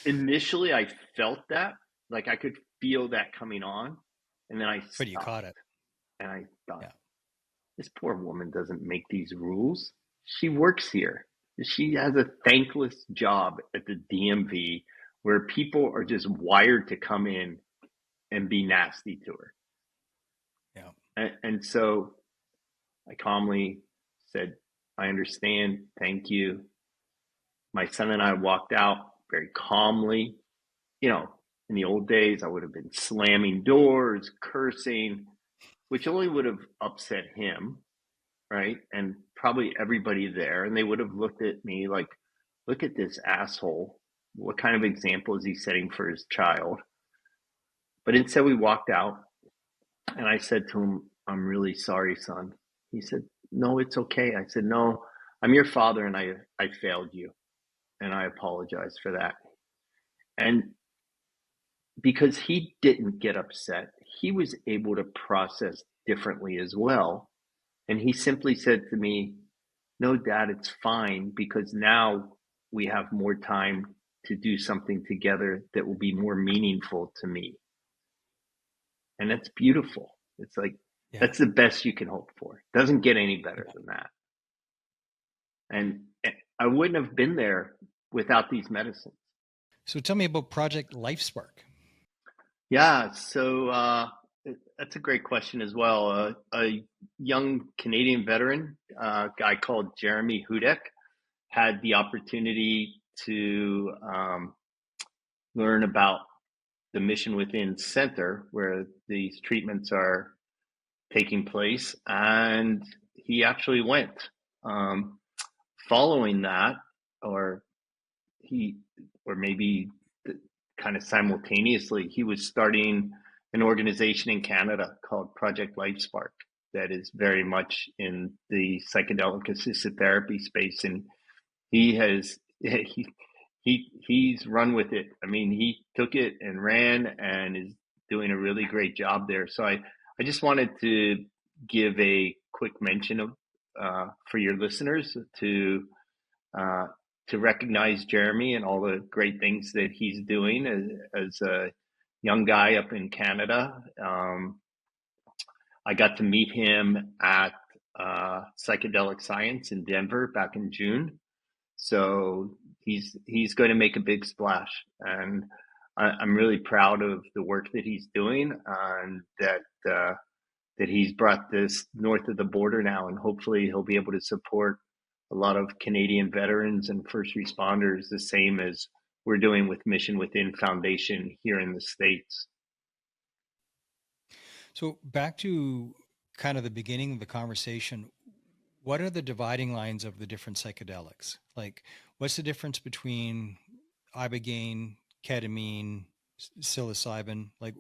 initially I felt that, like I could feel that coming on. And then I stopped. But you caught it. And I thought, Yeah. This poor woman doesn't make these rules. She works here. She has a thankless job at the DMV where people are just wired to come in and be nasty to her. Yeah. And so I calmly said, I understand. Thank you. My son and I walked out very calmly. In the old days, I would have been slamming doors, cursing, which only would have upset him, right? And probably everybody there. And they would have looked at me like, look at this asshole. What kind of example is he setting for his child? But instead, we walked out, and I said to him, I'm really sorry, son. He said, no, it's okay. I said, no, I'm your father, and I failed you, and I apologize for that. And because he didn't get upset, he was able to process differently as well. And he simply said to me, no, Dad, it's fine, because now we have more time to do something together that will be more meaningful to me. And that's beautiful. It's like, that's the best you can hope for. It doesn't get any better than that. And I wouldn't have been there without these medicines. So tell me about Project LifeSpark. Yeah, so that's a great question as well. A young Canadian veteran, a guy called Jeremy Hudek, had the opportunity to learn about the Mission Within Center, where these treatments are taking place, and he actually went. Following that, or maybe kind of simultaneously, he was starting an organization in Canada called Project LifeSpark that is very much in the psychedelic assisted therapy space. And he has he's run with it. I mean, he took it and ran and is doing a really great job there. So I just wanted to give a quick mention of for your listeners uh, to recognize Jeremy and all the great things that he's doing as a young guy up in Canada. I got to meet him at Psychedelic Science in Denver back in June. So he's going to make a big splash, and I'm really proud of the work that he's doing, and that he's brought this north of the border now, and hopefully he'll be able to support a lot of Canadian veterans and first responders, the same as we're doing with Mission Within Foundation here in the States. So back to kind of the beginning of the conversation, what are the dividing lines of the different psychedelics? Like, what's the difference between ibogaine, ketamine, psilocybin? Like,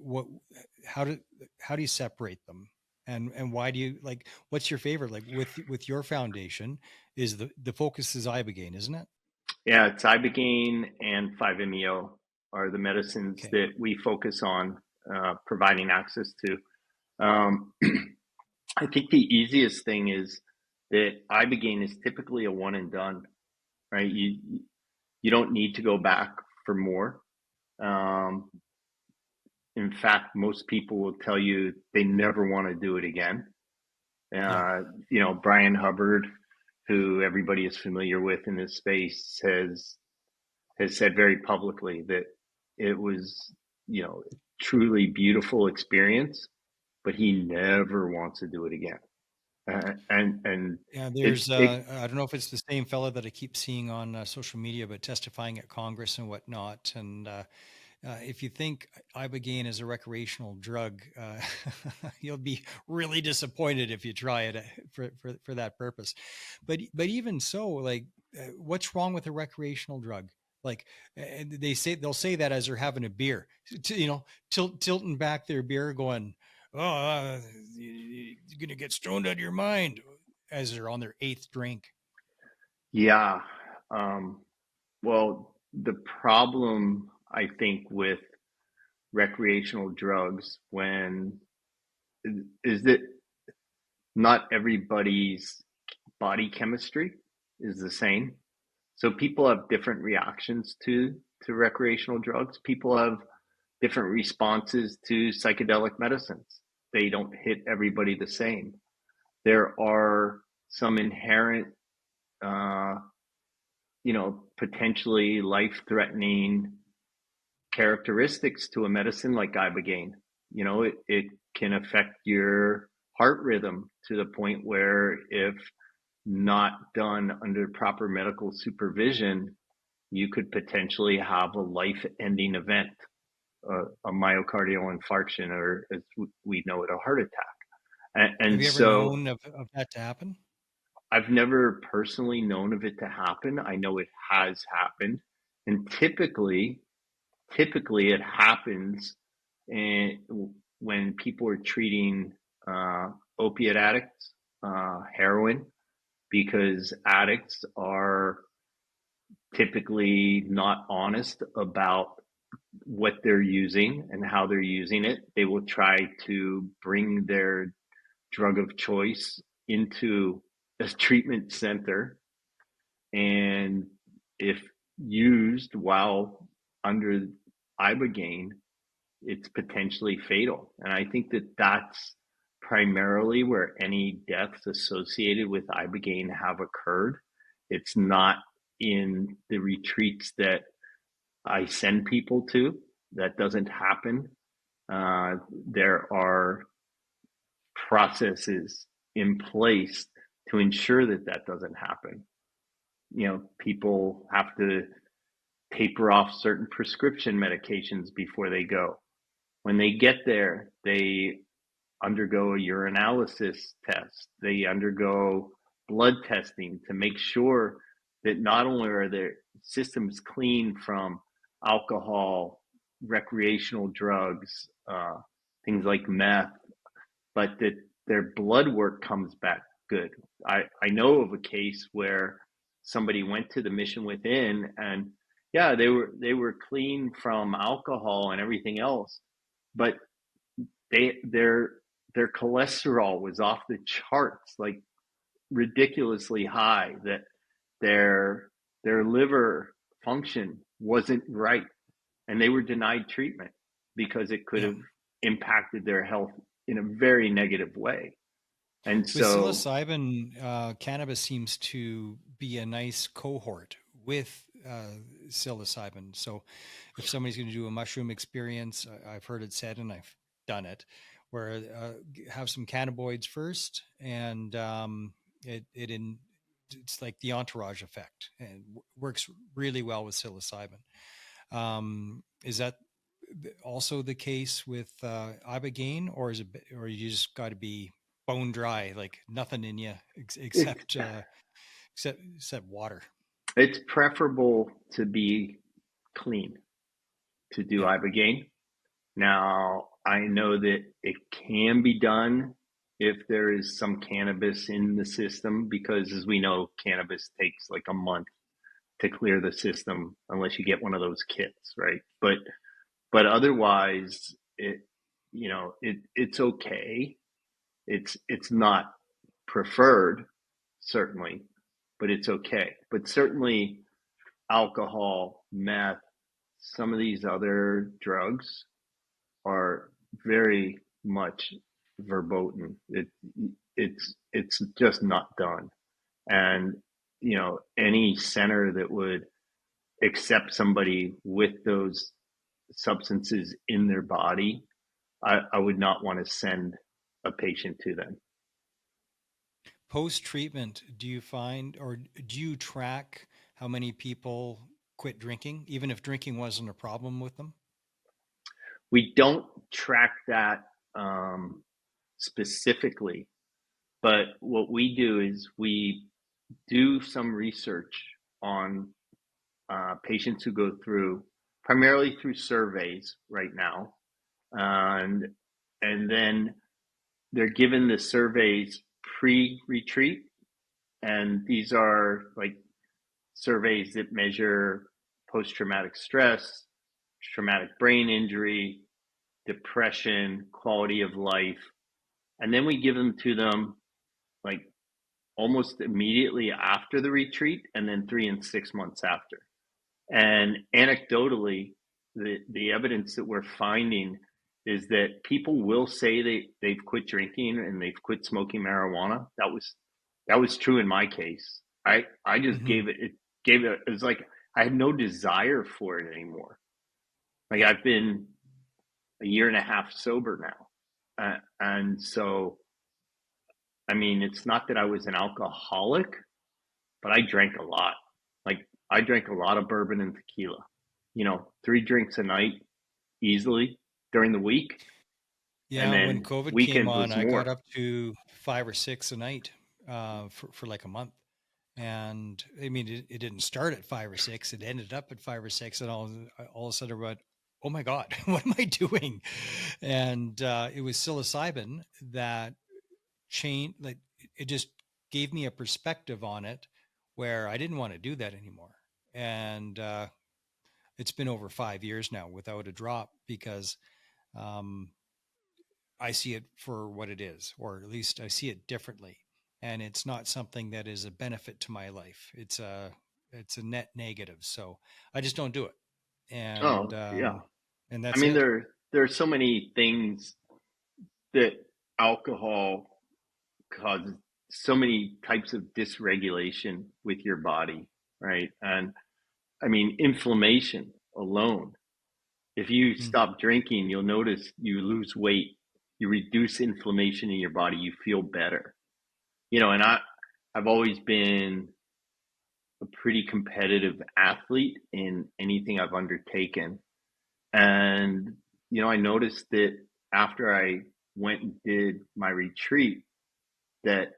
how do how do you separate them? And why do you like? What's your favorite? Like with your foundation, is the focus is ibogaine, isn't it? Yeah, it's Ibogaine and 5-MeO are the medicines Okay. that we focus on providing access to. Um, I think the easiest thing is that Ibogaine is typically a one and done, right? You don't need to go back for more. Um, in fact, most people will tell you they never want to do it again. Yeah. Brian Hubbard, who everybody is familiar with in this space, has said very publicly that it was, truly beautiful experience, but he never wants to do it again. And Yeah, it there's it I don't know if it's the same fella that I keep seeing on social media, but testifying at Congress and whatnot. And if you think ibogaine is a recreational drug, you'll be really disappointed if you try it for that purpose. But even so, like, what's wrong with a recreational drug? Like, they'll say that as they're having a beer, tilting back their beer, going, "Oh, you're gonna get stoned out of your mind," as they're on their eighth drink. yeah. Um, well, the problem I think with recreational drugs when is that not everybody's body chemistry is the same. So people have different reactions to recreational drugs. People have different responses to psychedelic medicines. They don't hit everybody the same. There are some inherent, uh, potentially life-threatening characteristics to a medicine like ibogaine. It can affect your heart rhythm to the point where, if not done under proper medical supervision, you could potentially have a life-ending event, a myocardial infarction, or as we know it, a heart attack. And, Have and you ever so known of that to happen? I've never personally known of it to happen. I know it has happened. And typically it happens in, when people are treating opiate addicts, heroin, because addicts are typically not honest about what they're using and how they're using it. They will try to bring their drug of choice into a treatment center, and if used while under ibogaine, it's potentially fatal. And I think that that's primarily where any deaths associated with ibogaine have occurred. It's not in the retreats that I send people to. That doesn't happen. There are processes in place to ensure that that doesn't happen. People have to taper off certain prescription medications before they go. When they get there, they undergo a urinalysis test. They undergo blood testing to make sure that not only are their systems clean from alcohol, recreational drugs, things like meth, but that their blood work comes back good. I know of a case where somebody went to the Mission Within, and yeah, they were clean from alcohol and everything else, but they their cholesterol was off the charts, like ridiculously high. That their their liver function wasn't right, and they were denied treatment because it could Yeah. have impacted their health in a very negative way. And With so psilocybin, cannabis seems to be a nice cohort with psilocybin. So if somebody's going to do a mushroom experience, I've heard it said, and I've done it, where have some cannabinoids first, and it's like the entourage effect, and works really well with psilocybin. Is that also the case with Ibogaine, or is it, or you just got to be bone dry, like nothing in you it's except water? it's preferable to be clean to do Yeah. ibogaine. Now, I know that it can be done if there is some cannabis in the system, because as we know, cannabis takes like a month to clear the system unless you get one of those kits, right? But otherwise, it's okay. It's not preferred, certainly, but it's okay. But certainly, alcohol, meth, some of these other drugs are very much verboten. It's just not done. And any center that would accept somebody with those substances in their body, I would not want to send a patient to them. Post treatment, do you find, or do you track how many people quit drinking, even if drinking wasn't a problem with them? We don't track that specifically, but what we do is we do some research on patients who go through, primarily through surveys right now, and and then they're given the surveys pre-retreat, and these are like surveys that measure post-traumatic stress, traumatic brain injury, depression, quality of life, and then we give them to them like almost immediately after the retreat, and then 3 and 6 months after. And anecdotally, the evidence that we're finding is that people will say they've quit drinking and they've quit smoking marijuana. That was true in my case. I just Mm-hmm. it was like I had no desire for it anymore. Like Yeah. I've been a year and a half sober now, and so I mean, it's not that I was an alcoholic, but I drank a lot. Like I drank a lot of bourbon and tequila. 3 drinks a night easily during the week, and Yeah, when then COVID came weekends on, was I got more. up to 5 or 6 a night for like a month. And I mean, it didn't start at 5 or 6; it ended up at 5 or 6, and all of a sudden, I went, "Oh my God, what am I doing?" And it was psilocybin that changed. Like it just gave me a perspective on it, where I didn't want to do that anymore. And it's been over 5 years now without a drop, because um, I see it for what it is, or at least I see it differently. And it's not something that is a benefit to my life. It's a net negative. So I just don't do it. And Oh yeah, and I that's mean it. there are so many things that alcohol causes, so many types of dysregulation with your body, right? And I mean inflammation alone. If you Mm. stop drinking, you'll notice you lose weight, you reduce inflammation in your body, you feel better. And I've always been a pretty competitive athlete in anything I've undertaken. And, I noticed that after I went and did my retreat, that,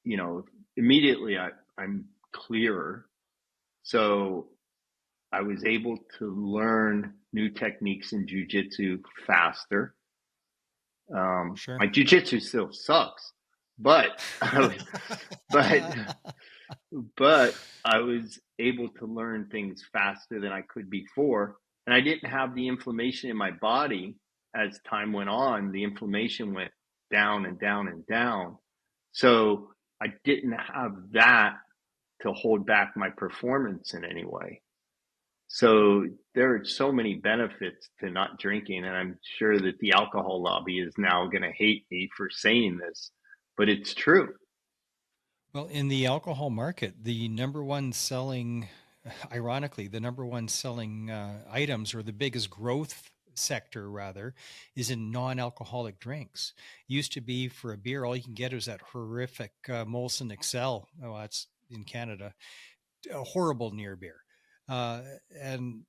you know, immediately I'm clearer. So I was able to learn new techniques in jujitsu faster. Sure. My jujitsu still sucks, but but but I was able to learn things faster than I could before. And I didn't have the inflammation in my body. As time went on, the inflammation went down and down and down. So I didn't have that to hold back my performance in any way. So there are so many benefits to not drinking. And I'm sure that the alcohol lobby is now going to hate me for saying this, but it's true. Well, in the alcohol market, the number one selling, ironically, the number one selling items, or the biggest growth sector rather, is in non-alcoholic drinks. Used to be for a beer, all you can get is that horrific Molson Excel. Oh, that's in Canada, a horrible near beer. Uh, and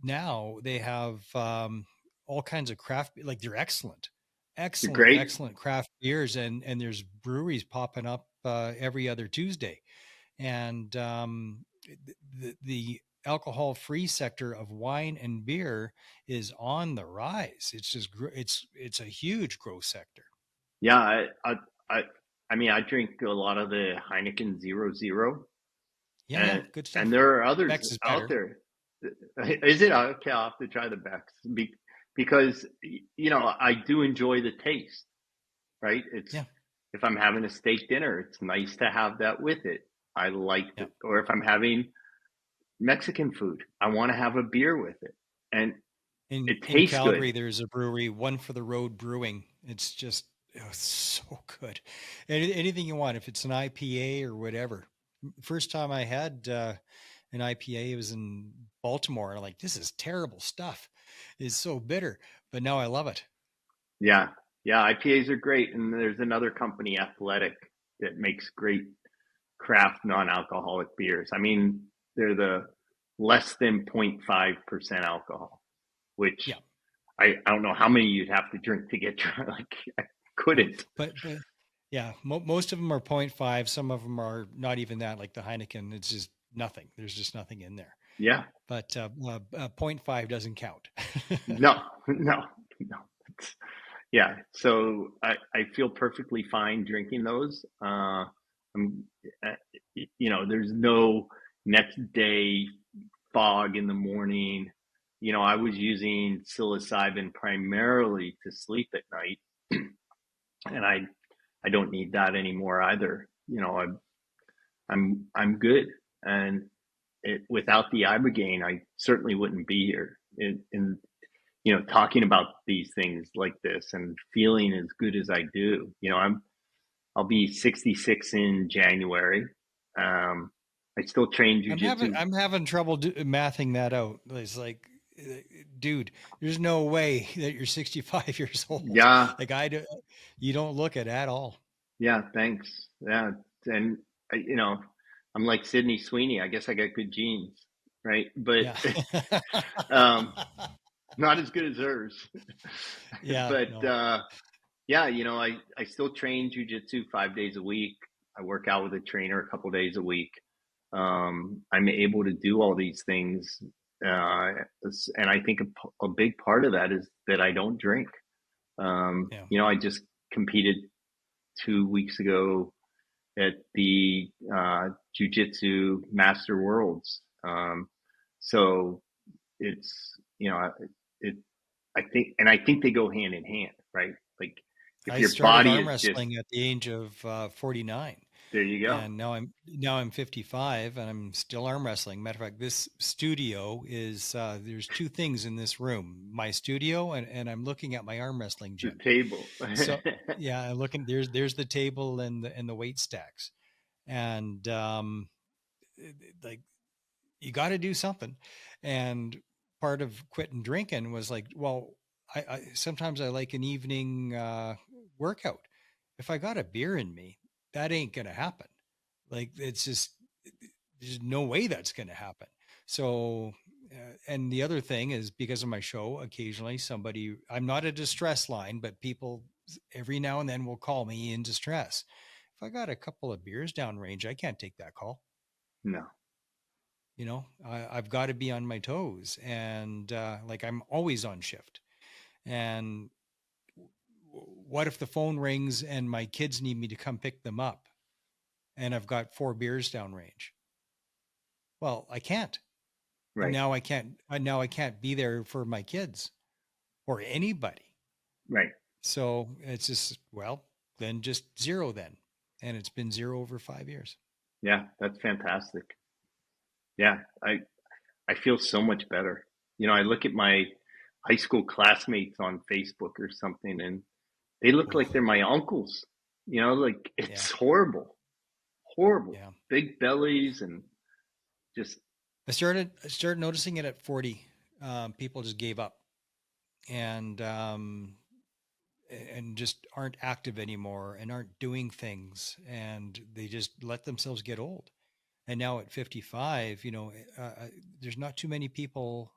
now they have all kinds of craft, like they're excellent, You're excellent, great. excellent craft beers, and there's breweries popping up every other Tuesday, and the alcohol free sector of wine and beer is on the rise. It's just it's a huge growth sector. Yeah, I, I mean, I drink a lot of the Heineken Zero Zero, Yeah, yeah, and good and stuff. there are others Bex is out better. there. Is it okay? I'll have to try the Beck's because I do enjoy the taste. Right? It's Yeah, if I'm having a steak dinner, it's nice to have that with it. I like yeah. it. Or if I'm having Mexican food, I want to have a beer with it, and it In tastes good. Calgary, there's a brewery, One for the Road Brewing. It's just so good. Anything you want, if it's an IPA or whatever. First time I had an IPA, it was in Baltimore. I'm like, this is terrible stuff. It's so bitter, but now I love it. Yeah, yeah. IPAs are great, and there's another company, Athletic, that makes great craft non-alcoholic beers. I mean, they're the less than 0.5% alcohol, which Yeah, I don't know how many you'd have to drink to get drunk. Like I no, couldn't. but yeah, most of them are 0.5. Some of them are not even that. Like the Heineken, it's just nothing. There's just nothing in there. Yeah, But zero point 0.5 doesn't count. no, no, no. It's, yeah, so I feel perfectly fine drinking those. I'm, uh, there's no next day fog in the morning. I was using psilocybin primarily to sleep at night, and I don't need that anymore either. I'm good, and without the Ibogaine, I certainly wouldn't be here. Talking about these things like this and feeling as good as I do. I'll be 66 in January. Um, I still train jujitsu. I'm having trouble mathing that out. It's like, dude, there's no way that you're 65 years old. Yeah, Like you don't look it at all. yeah. Thanks. Yeah, and I'm like Sydney Sweeney. I guess I got good genes, right? But Yeah. um, not as good as hers. Yeah, But no. yeah, I still train jujitsu 5 days a week. I work out with a trainer a couple days a week. I'm able to do all these things, uh, and I think a big part of that is that I don't drink. Yeah. I just competed 2 weeks ago at the Jiu-Jitsu Master Worlds. So it's it. I think they go hand in hand, right? Like if I your started body arm is just wrestling at the age of 49. there, you go. And now I'm 55 and I'm still arm wrestling. Matter of fact, this studio is there's two things in this room: my studio and I'm looking at my arm wrestling The gym. table. So yeah, I'm looking there's the table and the weight stacks, and like you got to do something. And part of quitting drinking was like, well, I sometimes I like an evening workout. If I got a beer in me, that ain't gonna happen. Like it's just there's no way that's gonna happen. So. And the other thing is because of my show, occasionally I'm not a distress line, but people every now and then will call me in distress. If I got a couple of beers downrange, I can't take that call. No. I've got to be on my toes, and like I'm always on shift. And what if the phone rings and my kids need me to come pick them up and I've got 4 beers downrange? Well, I can't. And Right. now I can't be there for my kids or anybody. Right. So it's just, well, then just zero then. And it's been zero over 5 years. Yeah, that's fantastic. Yeah, I feel so much better. I look at my high school classmates on Facebook or something, and they look like Oh, they're my uncles. Like yeah. it's horrible, horrible. Yeah. Big bellies and just I started noticing it at 40. People just gave up and just aren't active anymore and aren't doing things, and they just let themselves get old. And now at 55, there's not too many people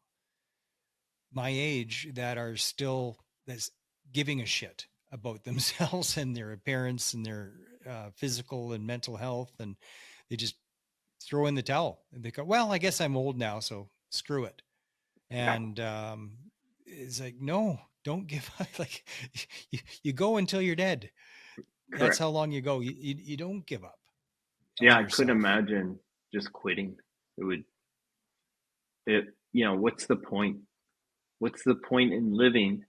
my age that are still that's giving a shit about themselves and their appearance and their physical and mental health, and they just throw in the towel and they go, well, I guess I'm old now, so screw it. yeah, And it's like, no, don't give up. Like, you go until you're dead. That's correct. how long you go. You don't give up Yeah, on I couldn't yourself. imagine just quitting. It would it what's the point? What's the point in living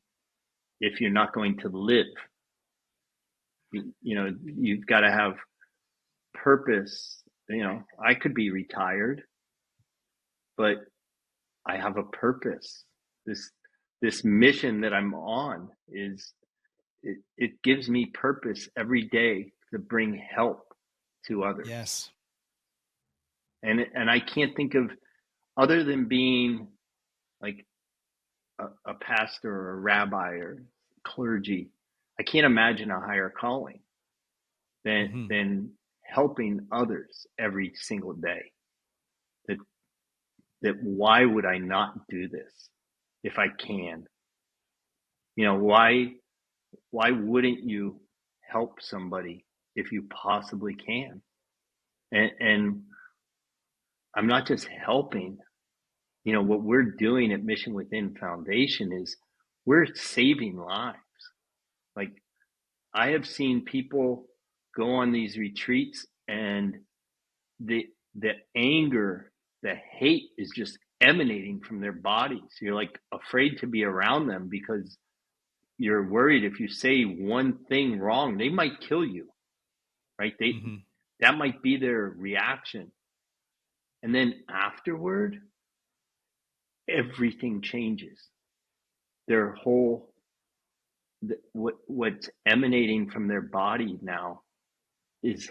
if you're not going to live? You've got to have purpose. I could be retired, but I have a purpose. This mission that I'm on it gives me purpose every day to bring help to others. Yes. And I can't think of, other than being like a pastor or a rabbi or clergy, I can't imagine a higher calling than Hmm. helping others every single day. That why would I not do this if I can? Why wouldn't you help somebody if you possibly can? And I'm not just helping. What we're doing at Mission Within Foundation is we're saving lives. Like, I have seen people go on these retreats, and the the anger, the hate is just emanating from their bodies. You're like afraid to be around them because you're worried if you say one thing wrong, they might kill you, right? Hmm. That might be their reaction. And then afterward, everything changes. Their whole what's emanating from their body now is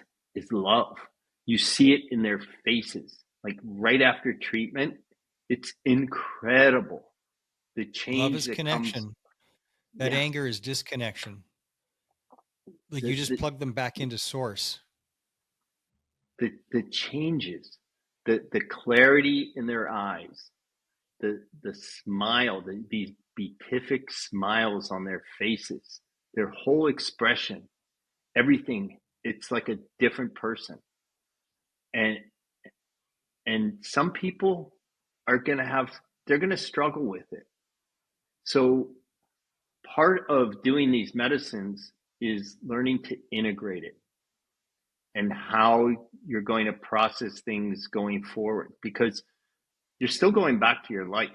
love. You see it in their faces, like right after treatment. It's incredible the Love change is that comes. connection. That Yeah, anger is disconnection. Like, the you just the plug them back into source. the changes, the clarity in their eyes, the smile, these beatific smiles on their faces, their whole expression, everything. It's like a different person. And some people are going to have, they're going to struggle with it. So part of doing these medicines is learning to integrate it and how you're going to process things going forward, because you're still going back to your life,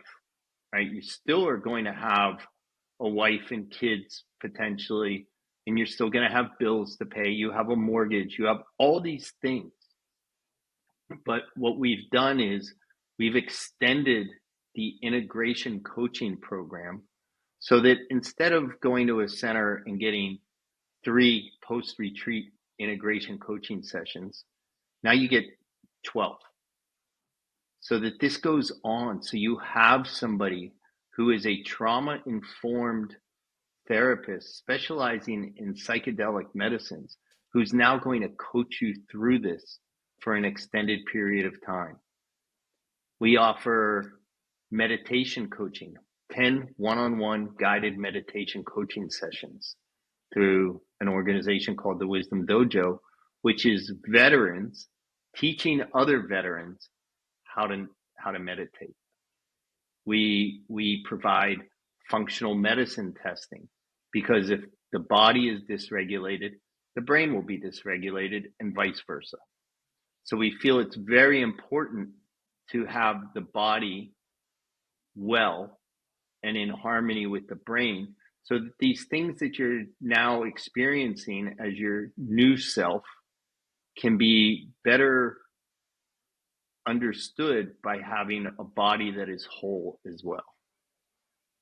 right? You still are going to have a wife and kids potentially, and you're still going to have bills to pay. You have a mortgage, you have all these things. But what we've done is we've extended the integration coaching program so that instead of going to a center and getting 3 post retreat integration coaching sessions, now you get 12. So that this goes on. So you have somebody who is a trauma informed therapist specializing in psychedelic medicines who's now going to coach you through this for an extended period of time. We offer meditation coaching, 10 one-on-one guided meditation coaching sessions through an organization called the Wisdom Dojo, which is veterans teaching other veterans how to meditate. We provide functional medicine testing, because if the body is dysregulated, the brain will be dysregulated, and vice versa. So we feel it's very important to have the body well and in harmony with the brain, so that these things that you're now experiencing as your new self can be better understood by having a body that is whole as well.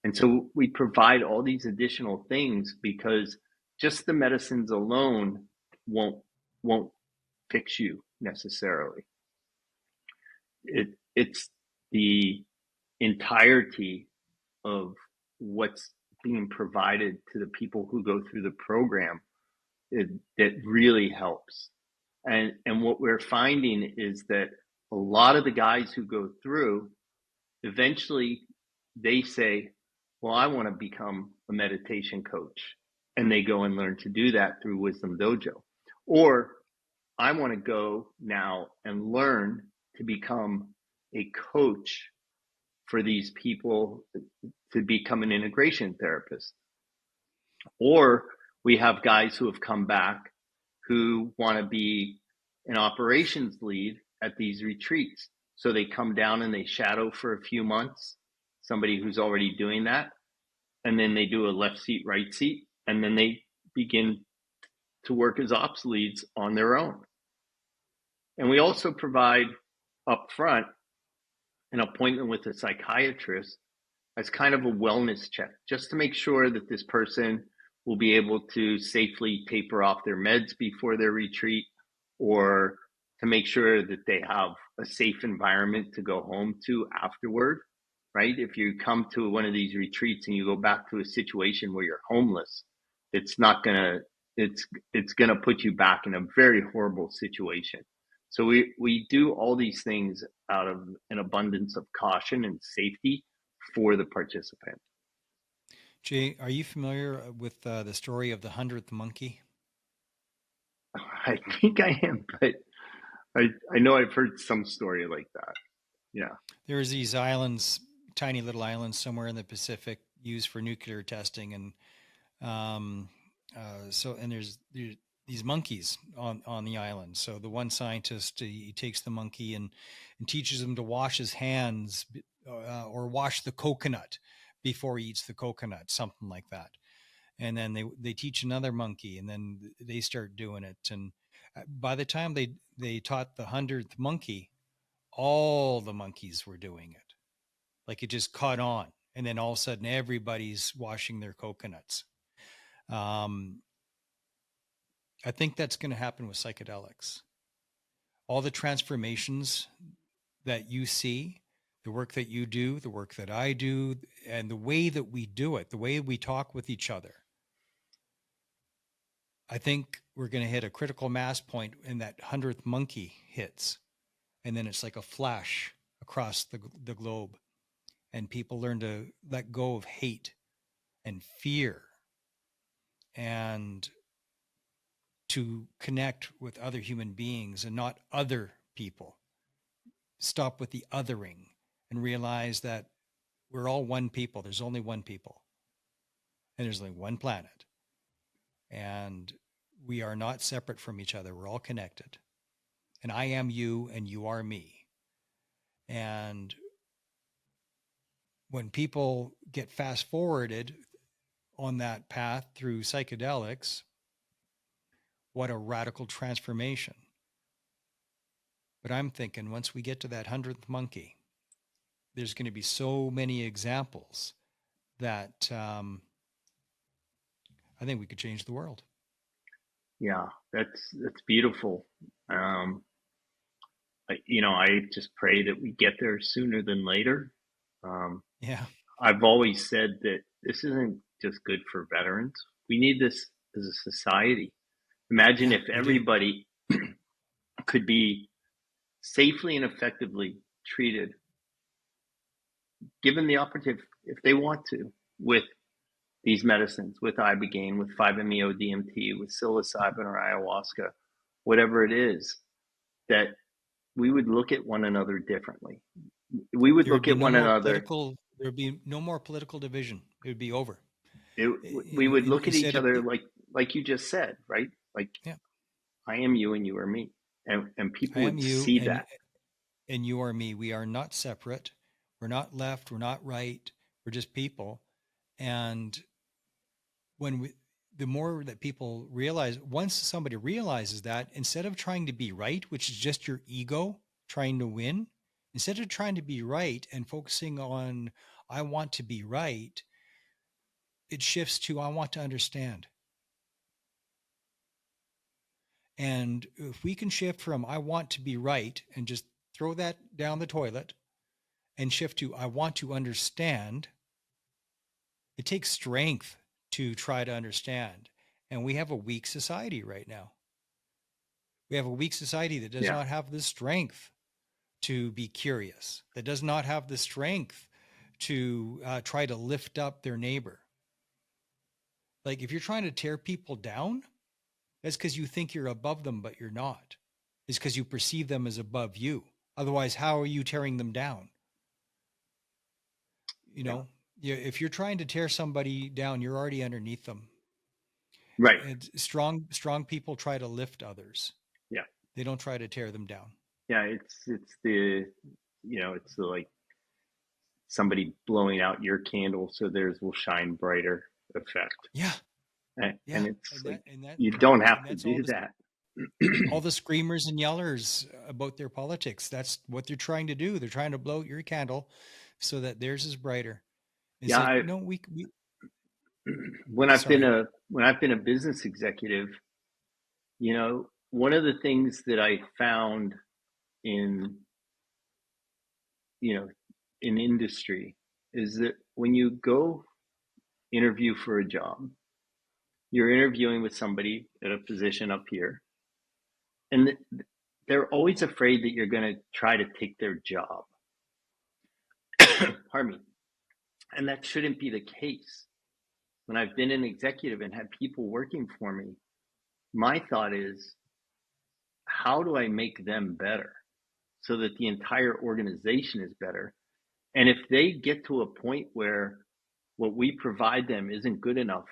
And so we provide all these additional things because just the medicines alone won't fix you necessarily. It's the entirety of what's being provided to the people who go through the program that really helps. And what we're finding is that a lot of the guys who go through, eventually they say, well, I want to become a meditation coach. And they go and learn to do that through Wisdom Dojo. Or I want to go now and learn to become a coach for these people to become an integration therapist. Or we have guys who have come back who want to be an operations lead at these retreats. So they come down and they shadow for a few months, somebody who's already doing that. And then they do a left seat, right seat. And then they begin to work as ops leads on their own. And we also provide upfront an appointment with a psychiatrist as kind of a wellness check, just to make sure that this person will be able to safely taper off their meds before their retreat, or to make sure that they have a safe environment to go home to afterward, right? If you come to one of these retreats and you go back to a situation where you're homeless, it's gonna put you back in a very horrible situation. So we do all these things out of an abundance of caution and safety for the participant. Jay, are you familiar with the story of the 100th monkey? I think I am, but I know I've heard some story like that. Yeah. There's these islands, tiny little islands somewhere in the Pacific, used for nuclear testing, and um, there's these monkeys on the island. So the one scientist, he takes the monkey and teaches him to wash his hands or wash the coconut before he eats the coconut, something like that. And then they teach another monkey, and then they start doing it. And by the time they taught the 100th monkey, all the monkeys were doing it. Like it just caught on. And then all of a sudden everybody's washing their coconuts. Um, I think that's going to happen with psychedelics. All the transformations that you see, the work that you do, the work that I do, and the way that we do it, the way we talk with each other, I think we're going to hit a critical mass point and that 100th monkey hits. And then it's like a flash across the globe. And people learn to let go of hate and fear and to connect with other human beings and not other people. Stop with the othering and realize that we're all one people. There's only one people. And there's only one planet. And we are not separate from each other. We're all connected. And I am you and you are me. And when people get fast forwarded on that path through psychedelics, what a radical transformation. But I'm thinking once we get to that 100th monkey, there's going to be so many examples that I think we could change the world. Yeah, that's beautiful. I just pray that we get there sooner than later. Yeah. I've always said that this isn't just good for veterans. We need this as a society. Imagine if everybody could be safely and effectively treated, given the opportunity, if they want to, with these medicines, with Ibogaine, with 5-MeO-DMT, with psilocybin or ayahuasca, whatever it is, that we would look at one another differently. We would look at one another. There would be no more political division. It would be over. We would look at each instead of, other like you just said, right? Like, yeah, I am you and you are me. And I people am would you see that. and you are me. We are not separate. We're not left. We're not right. We're just people. And when we, the more that people realize, once somebody realizes that, instead of trying to be right, which is just your ego trying to win, instead of trying to be right and focusing on, I want to be right, it shifts to, I want to understand. And if we can shift from, I want to be right, and just throw that down the toilet and shift to, I want to understand, it takes strength to try to understand. And we have a weak society right now. We have a weak society that does Yeah. not have the strength to be curious, that does not have the strength to try to lift up their neighbor. Like if you're trying to tear people down, that's because you think you're above them, but you're not. It's because you perceive them as above you. Otherwise, how are you tearing them down? You Yeah. know, if you're trying to tear somebody down, you're already underneath them. Right. And strong people try to lift others. Yeah. They don't try to tear them down. Yeah. It's the, it's the, like somebody blowing out your candle so theirs will shine brighter effect. Yeah, And yeah, it's and like, that and that you don't have and to that's do that. all the screamers and yellers about their politics. That's what they're trying to do. They're trying to blow out your candle so that theirs is brighter. And Yeah. say, no, we When I've been sorry. a business executive, one of the things that I found in, you know, in industry is that when you go interview for a job, you're interviewing with somebody at a position up here, and they're always afraid that you're going to try to take their job. Pardon me. And that shouldn't be the case. When I've been an executive and had people working for me, my thought is, how do I make them better so that the entire organization is better? And if they get to a point where what we provide them isn't good enough,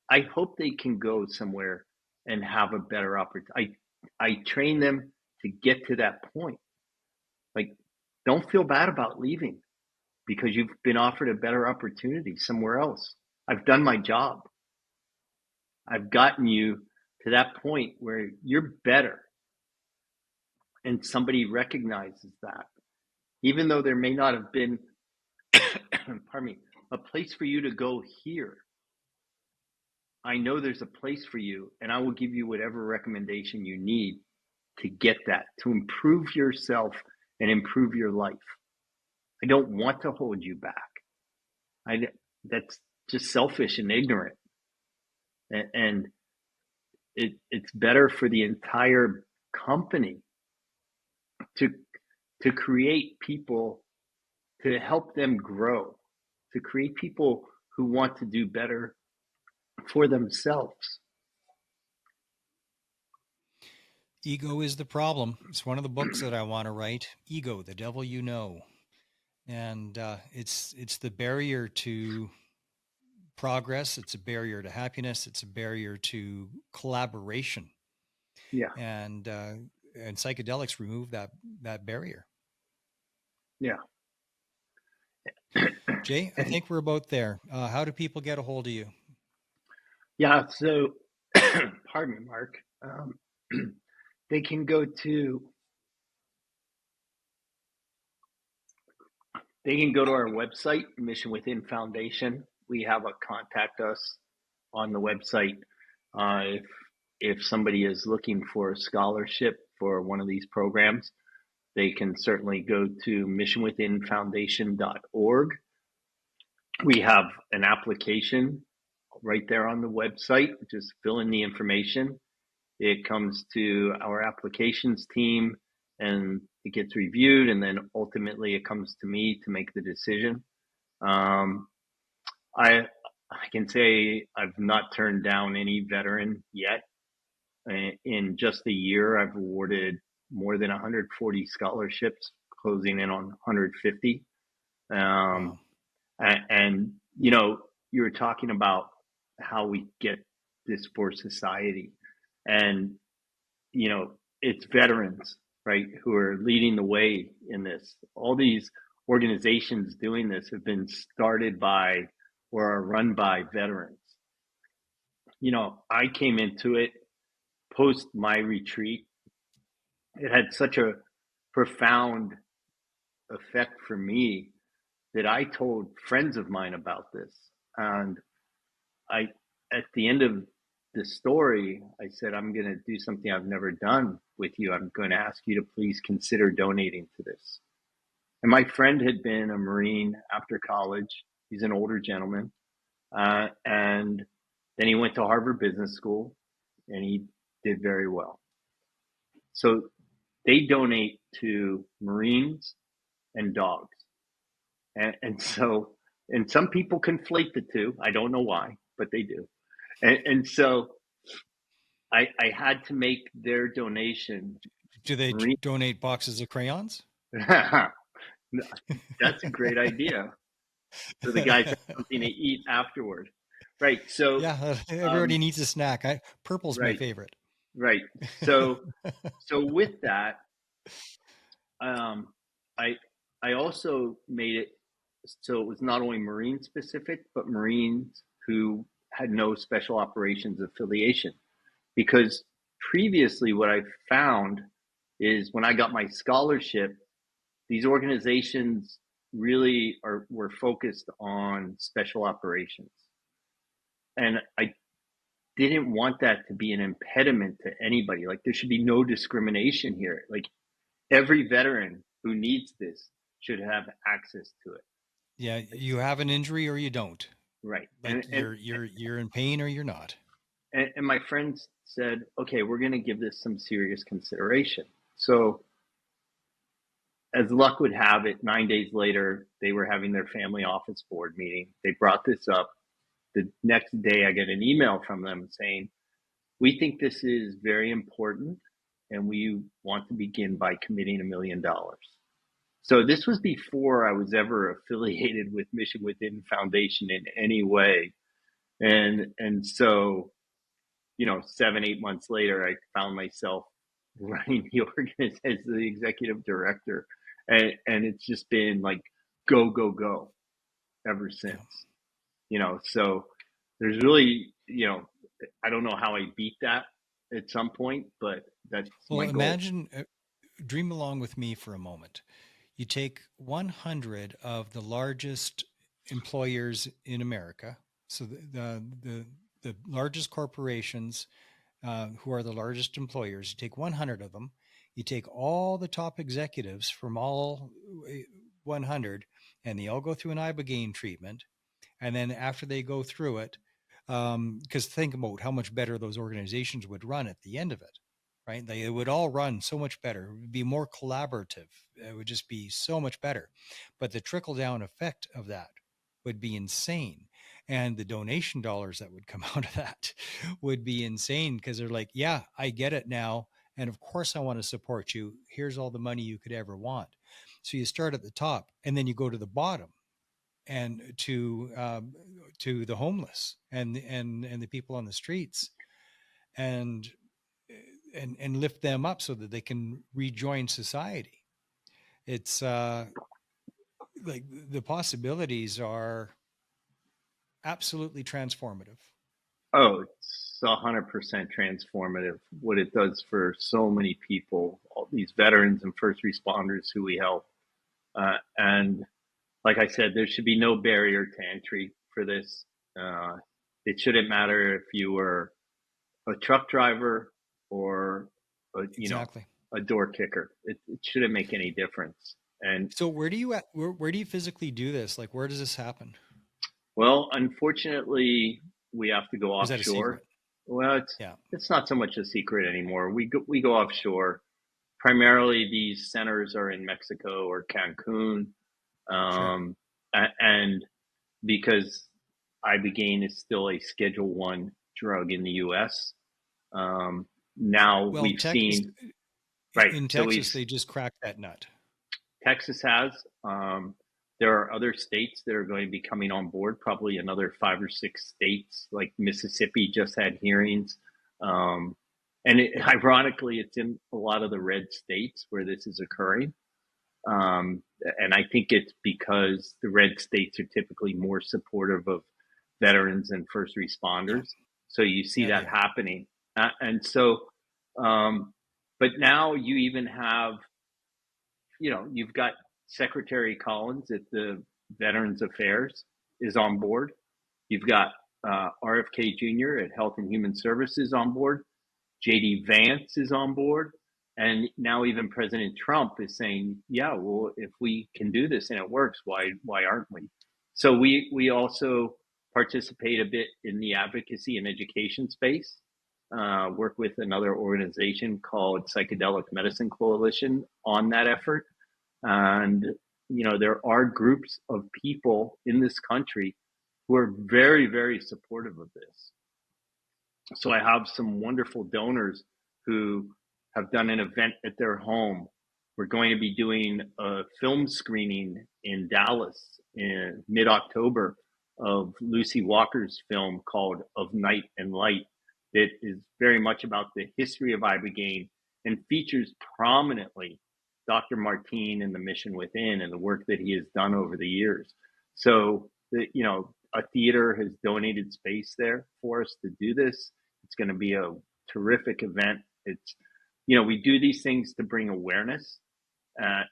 I hope they can go somewhere and have a better opportunity. I train them to get to that point. Like, don't feel bad about leaving because you've been offered a better opportunity somewhere else. I've done my job. I've gotten you to that point where you're better, and somebody recognizes that. Even though there may not have been, pardon me, a place for you to go here, I know there's a place for you, and I will give you whatever recommendation you need to get that, to improve yourself and improve your life. I don't want to hold you back. That's just selfish and ignorant. And it's better for the entire company to create people, to help them grow, to create people who want to do better for themselves. Ego is the problem. It's one of the books that I want to write. Ego, the devil you know. And it's the barrier to progress. It's a barrier to happiness. It's a barrier to collaboration. Yeah. And psychedelics remove that barrier. Yeah. Jay, I think we're about there. How do people get a hold of you? Yeah. So, pardon me, Mark. They can go to our website, Mission Within Foundation. We have a contact us on the website. If somebody is looking for a scholarship for one of these programs, they can certainly go to missionwithinfoundation.org. We have an application right there on the website. Just fill in the information. It comes to our applications team and it gets reviewed, and then ultimately it comes to me to make the decision. I can say I've not turned down any veteran yet. In just a year, I've awarded more than 140 scholarships, closing in on 150. Wow. And you were talking about how we get this for society. And, it's veterans, right, who are leading the way in this. All these organizations doing this have been started by or are run by veterans. I came into it post my retreat. It had such a profound effect for me that I told friends of mine about this. And I, at the end of the story, I said, I'm going to do something I've never done with you. I'm going to ask you to please consider donating to this. And my friend had been a Marine after college. He's an older gentleman. And then he went to Harvard Business School and he did very well. So they donate to Marines and dogs. And some people conflate the two. I don't know why, but they do. And so I had to make their donation. Do they donate boxes of crayons? That's a great idea. So the guys have something to eat afterward. Right. So yeah, everybody needs a snack. Purple's right, my favorite. Right. So with that, I also made it so it was not only Marine specific, but Marines who had no special operations affiliation. Because previously, what I found is when I got my scholarship, these organizations really were focused on special operations. And I didn't want that to be an impediment to anybody. Like, there should be no discrimination here. Like, every veteran who needs this should have access to it. Yeah, you have an injury or you don't. Right. Like you're in pain or you're not. And my friends said, okay, we're going to give this some serious consideration. So as luck would have it, 9 days later, they were having their family office board meeting. They brought this up. The next day, I get an email from them saying, we think this is very important and we want to begin by committing $1 million. So this was before I was ever affiliated with Mission Within Foundation in any way. And so, 7-8 months later, I found myself running the organization as the executive director. And it's just been like, go, go, go ever since, so there's really, I don't know how I beat that at some point, but that's my goal. Imagine, dream along with me for a moment. You take 100 of the largest employers in America, so the largest corporations who are the largest employers. You take 100 of them. You take all the top executives from all 100, and they all go through an Ibogaine treatment. And then after they go through it, because think about how much better those organizations would run at the end of it, right? They would all run so much better. It would be more collaborative. It would just be so much better. But the trickle down effect of that would be insane. And the donation dollars that would come out of that would be insane because they're like, yeah, I get it now. And of course, I want to support you. Here's all the money you could ever want. So you start at the top and then you go to the bottom and to the homeless and the people on the streets and lift them up so that they can rejoin society. It's like the possibilities are absolutely transformative. Oh, it's 100% transformative what it does for so many people, all these veterans and first responders who we help. And like I said, there should be no barrier to entry for this. It shouldn't matter if you were a truck driver or Exactly. A door kicker. It shouldn't make any difference. And so where do you physically do this? Like, where does this happen? Well, unfortunately, we have to go Or is that a offshore. secret? Well, it's not so much a secret anymore. We go offshore. Primarily, these centers are in Mexico or Cancun, Sure. and because Ibogaine is still a Schedule 1 drug in the U.S. Now we've seen in Texas they just cracked that nut. Texas has. There are other states that are going to be coming on board, probably another 5 or 6 states, like Mississippi just had hearings. Ironically, it's in a lot of the red states where this is occurring. And I think it's because the red states are typically more supportive of veterans and first responders. So you see that happening. But now you even have, you've got Secretary Collins at the Veterans Affairs is on board. You've got RFK Jr. at Health and Human Services on board. JD Vance is on board. And now even President Trump is saying, yeah, well, if we can do this and it works, why aren't we? So we also participate a bit in the advocacy and education space, work with another organization called Psychedelic Medicine Coalition on that effort. And, there are groups of people in this country who are very, very supportive of this. So I have some wonderful donors who have done an event at their home. We're going to be doing a film screening in Dallas in mid-October of Lucy Walker's film called Of Night and Light that is very much about the history of Ibogaine and features prominently Dr. Martine and the Mission Within and the work that he has done over the years. So, a theater has donated space there for us to do this. It's going to be a terrific event. It's, we do these things to bring awareness,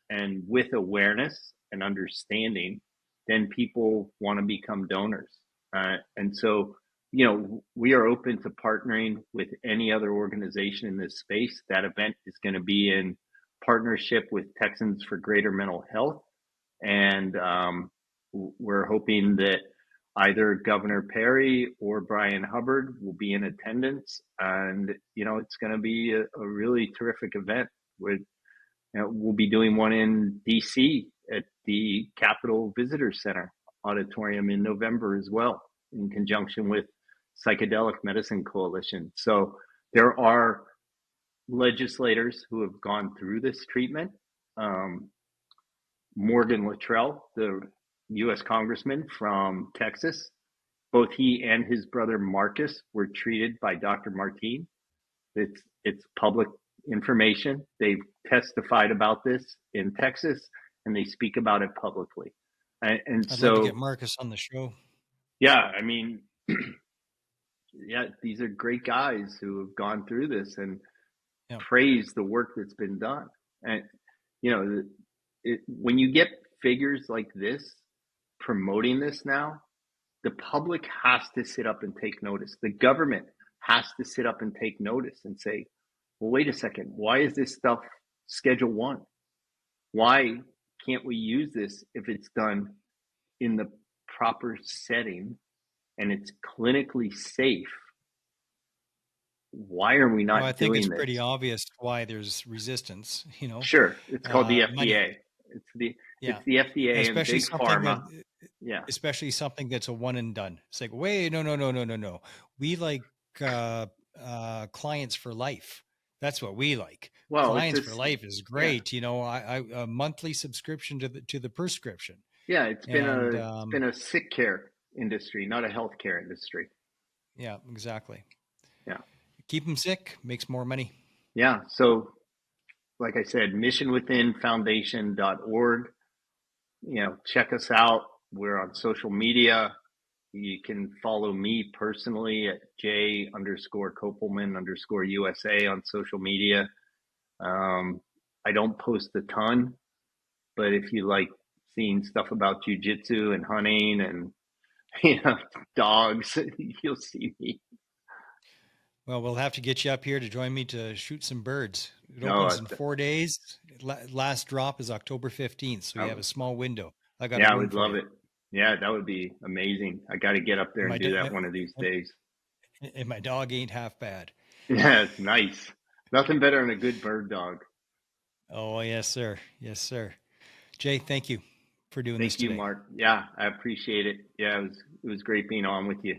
and with awareness and understanding, then people want to become donors. And so, we are open to partnering with any other organization in this space. That event is going to be in partnership with Texans for Greater Mental Health. And we're hoping that either Governor Perry or Brian Hubbard will be in attendance. And, it's going to be a really terrific event. We'll be doing one in DC at the Capitol Visitor Center Auditorium in November as well, in conjunction with Psychedelic Medicine Coalition. So there are legislators who have gone through this treatment. Morgan Luttrell, the U.S. Congressman from Texas, both he and his brother Marcus were treated by Dr. Martine. It's public information. They've testified about this in Texas, and they speak about it publicly. I'd love to get Marcus on the show. Yeah, I mean, these are great guys who have gone through this and praise the work that's been done. And when you get figures like this promoting this now, the public has to sit up and take notice. The government has to sit up and take notice and say, well, wait a second, why is this stuff Schedule 1? Why can't we use this if it's done in the proper setting and it's clinically safe? Why are we not doing this? I think it's pretty obvious why there's resistance, Sure. It's called the FDA. It's the FDA and Big Pharma. Especially something that's a one and done. It's like, wait, no. We like clients for life. That's what we like. Well, clients for life is great. A monthly subscription to the prescription. Yeah, it's been a sick care industry, not a healthcare industry. Yeah, exactly. Yeah. Keep them sick, makes more money. Yeah. So, like I said, missionwithinfoundation.org. Check us out. We're on social media. You can follow me personally at J_Kopelman_USA on social media. I don't post a ton, but if you like seeing stuff about jujitsu and hunting and dogs, you'll see me. Well, we'll have to get you up here to join me to shoot some birds. It opens in 4 days. Last drop is October 15th, so you have a small window. I would love it. Yeah, that would be amazing. I got to get up there and do that one of these days. And my dog ain't half bad. Yeah, it's nice. Nothing better than a good bird dog. Oh, yes, sir. Yes, sir. Jay, thank you for doing this today. Thank you, Mark. Yeah, I appreciate it. Yeah, it was great being on with you.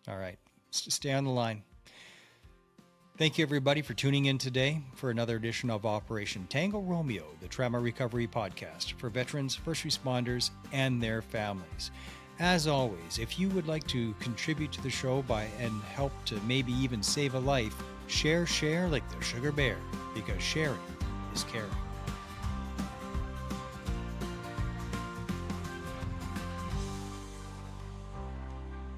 All right. Stay on the line. Thank you, everybody, for tuning in today for another edition of Operation Tango Romeo, the trauma recovery podcast for veterans, first responders, and their families. As always, if you would like to contribute to the show and help to maybe even save a life, share like the sugar bear, because sharing is caring.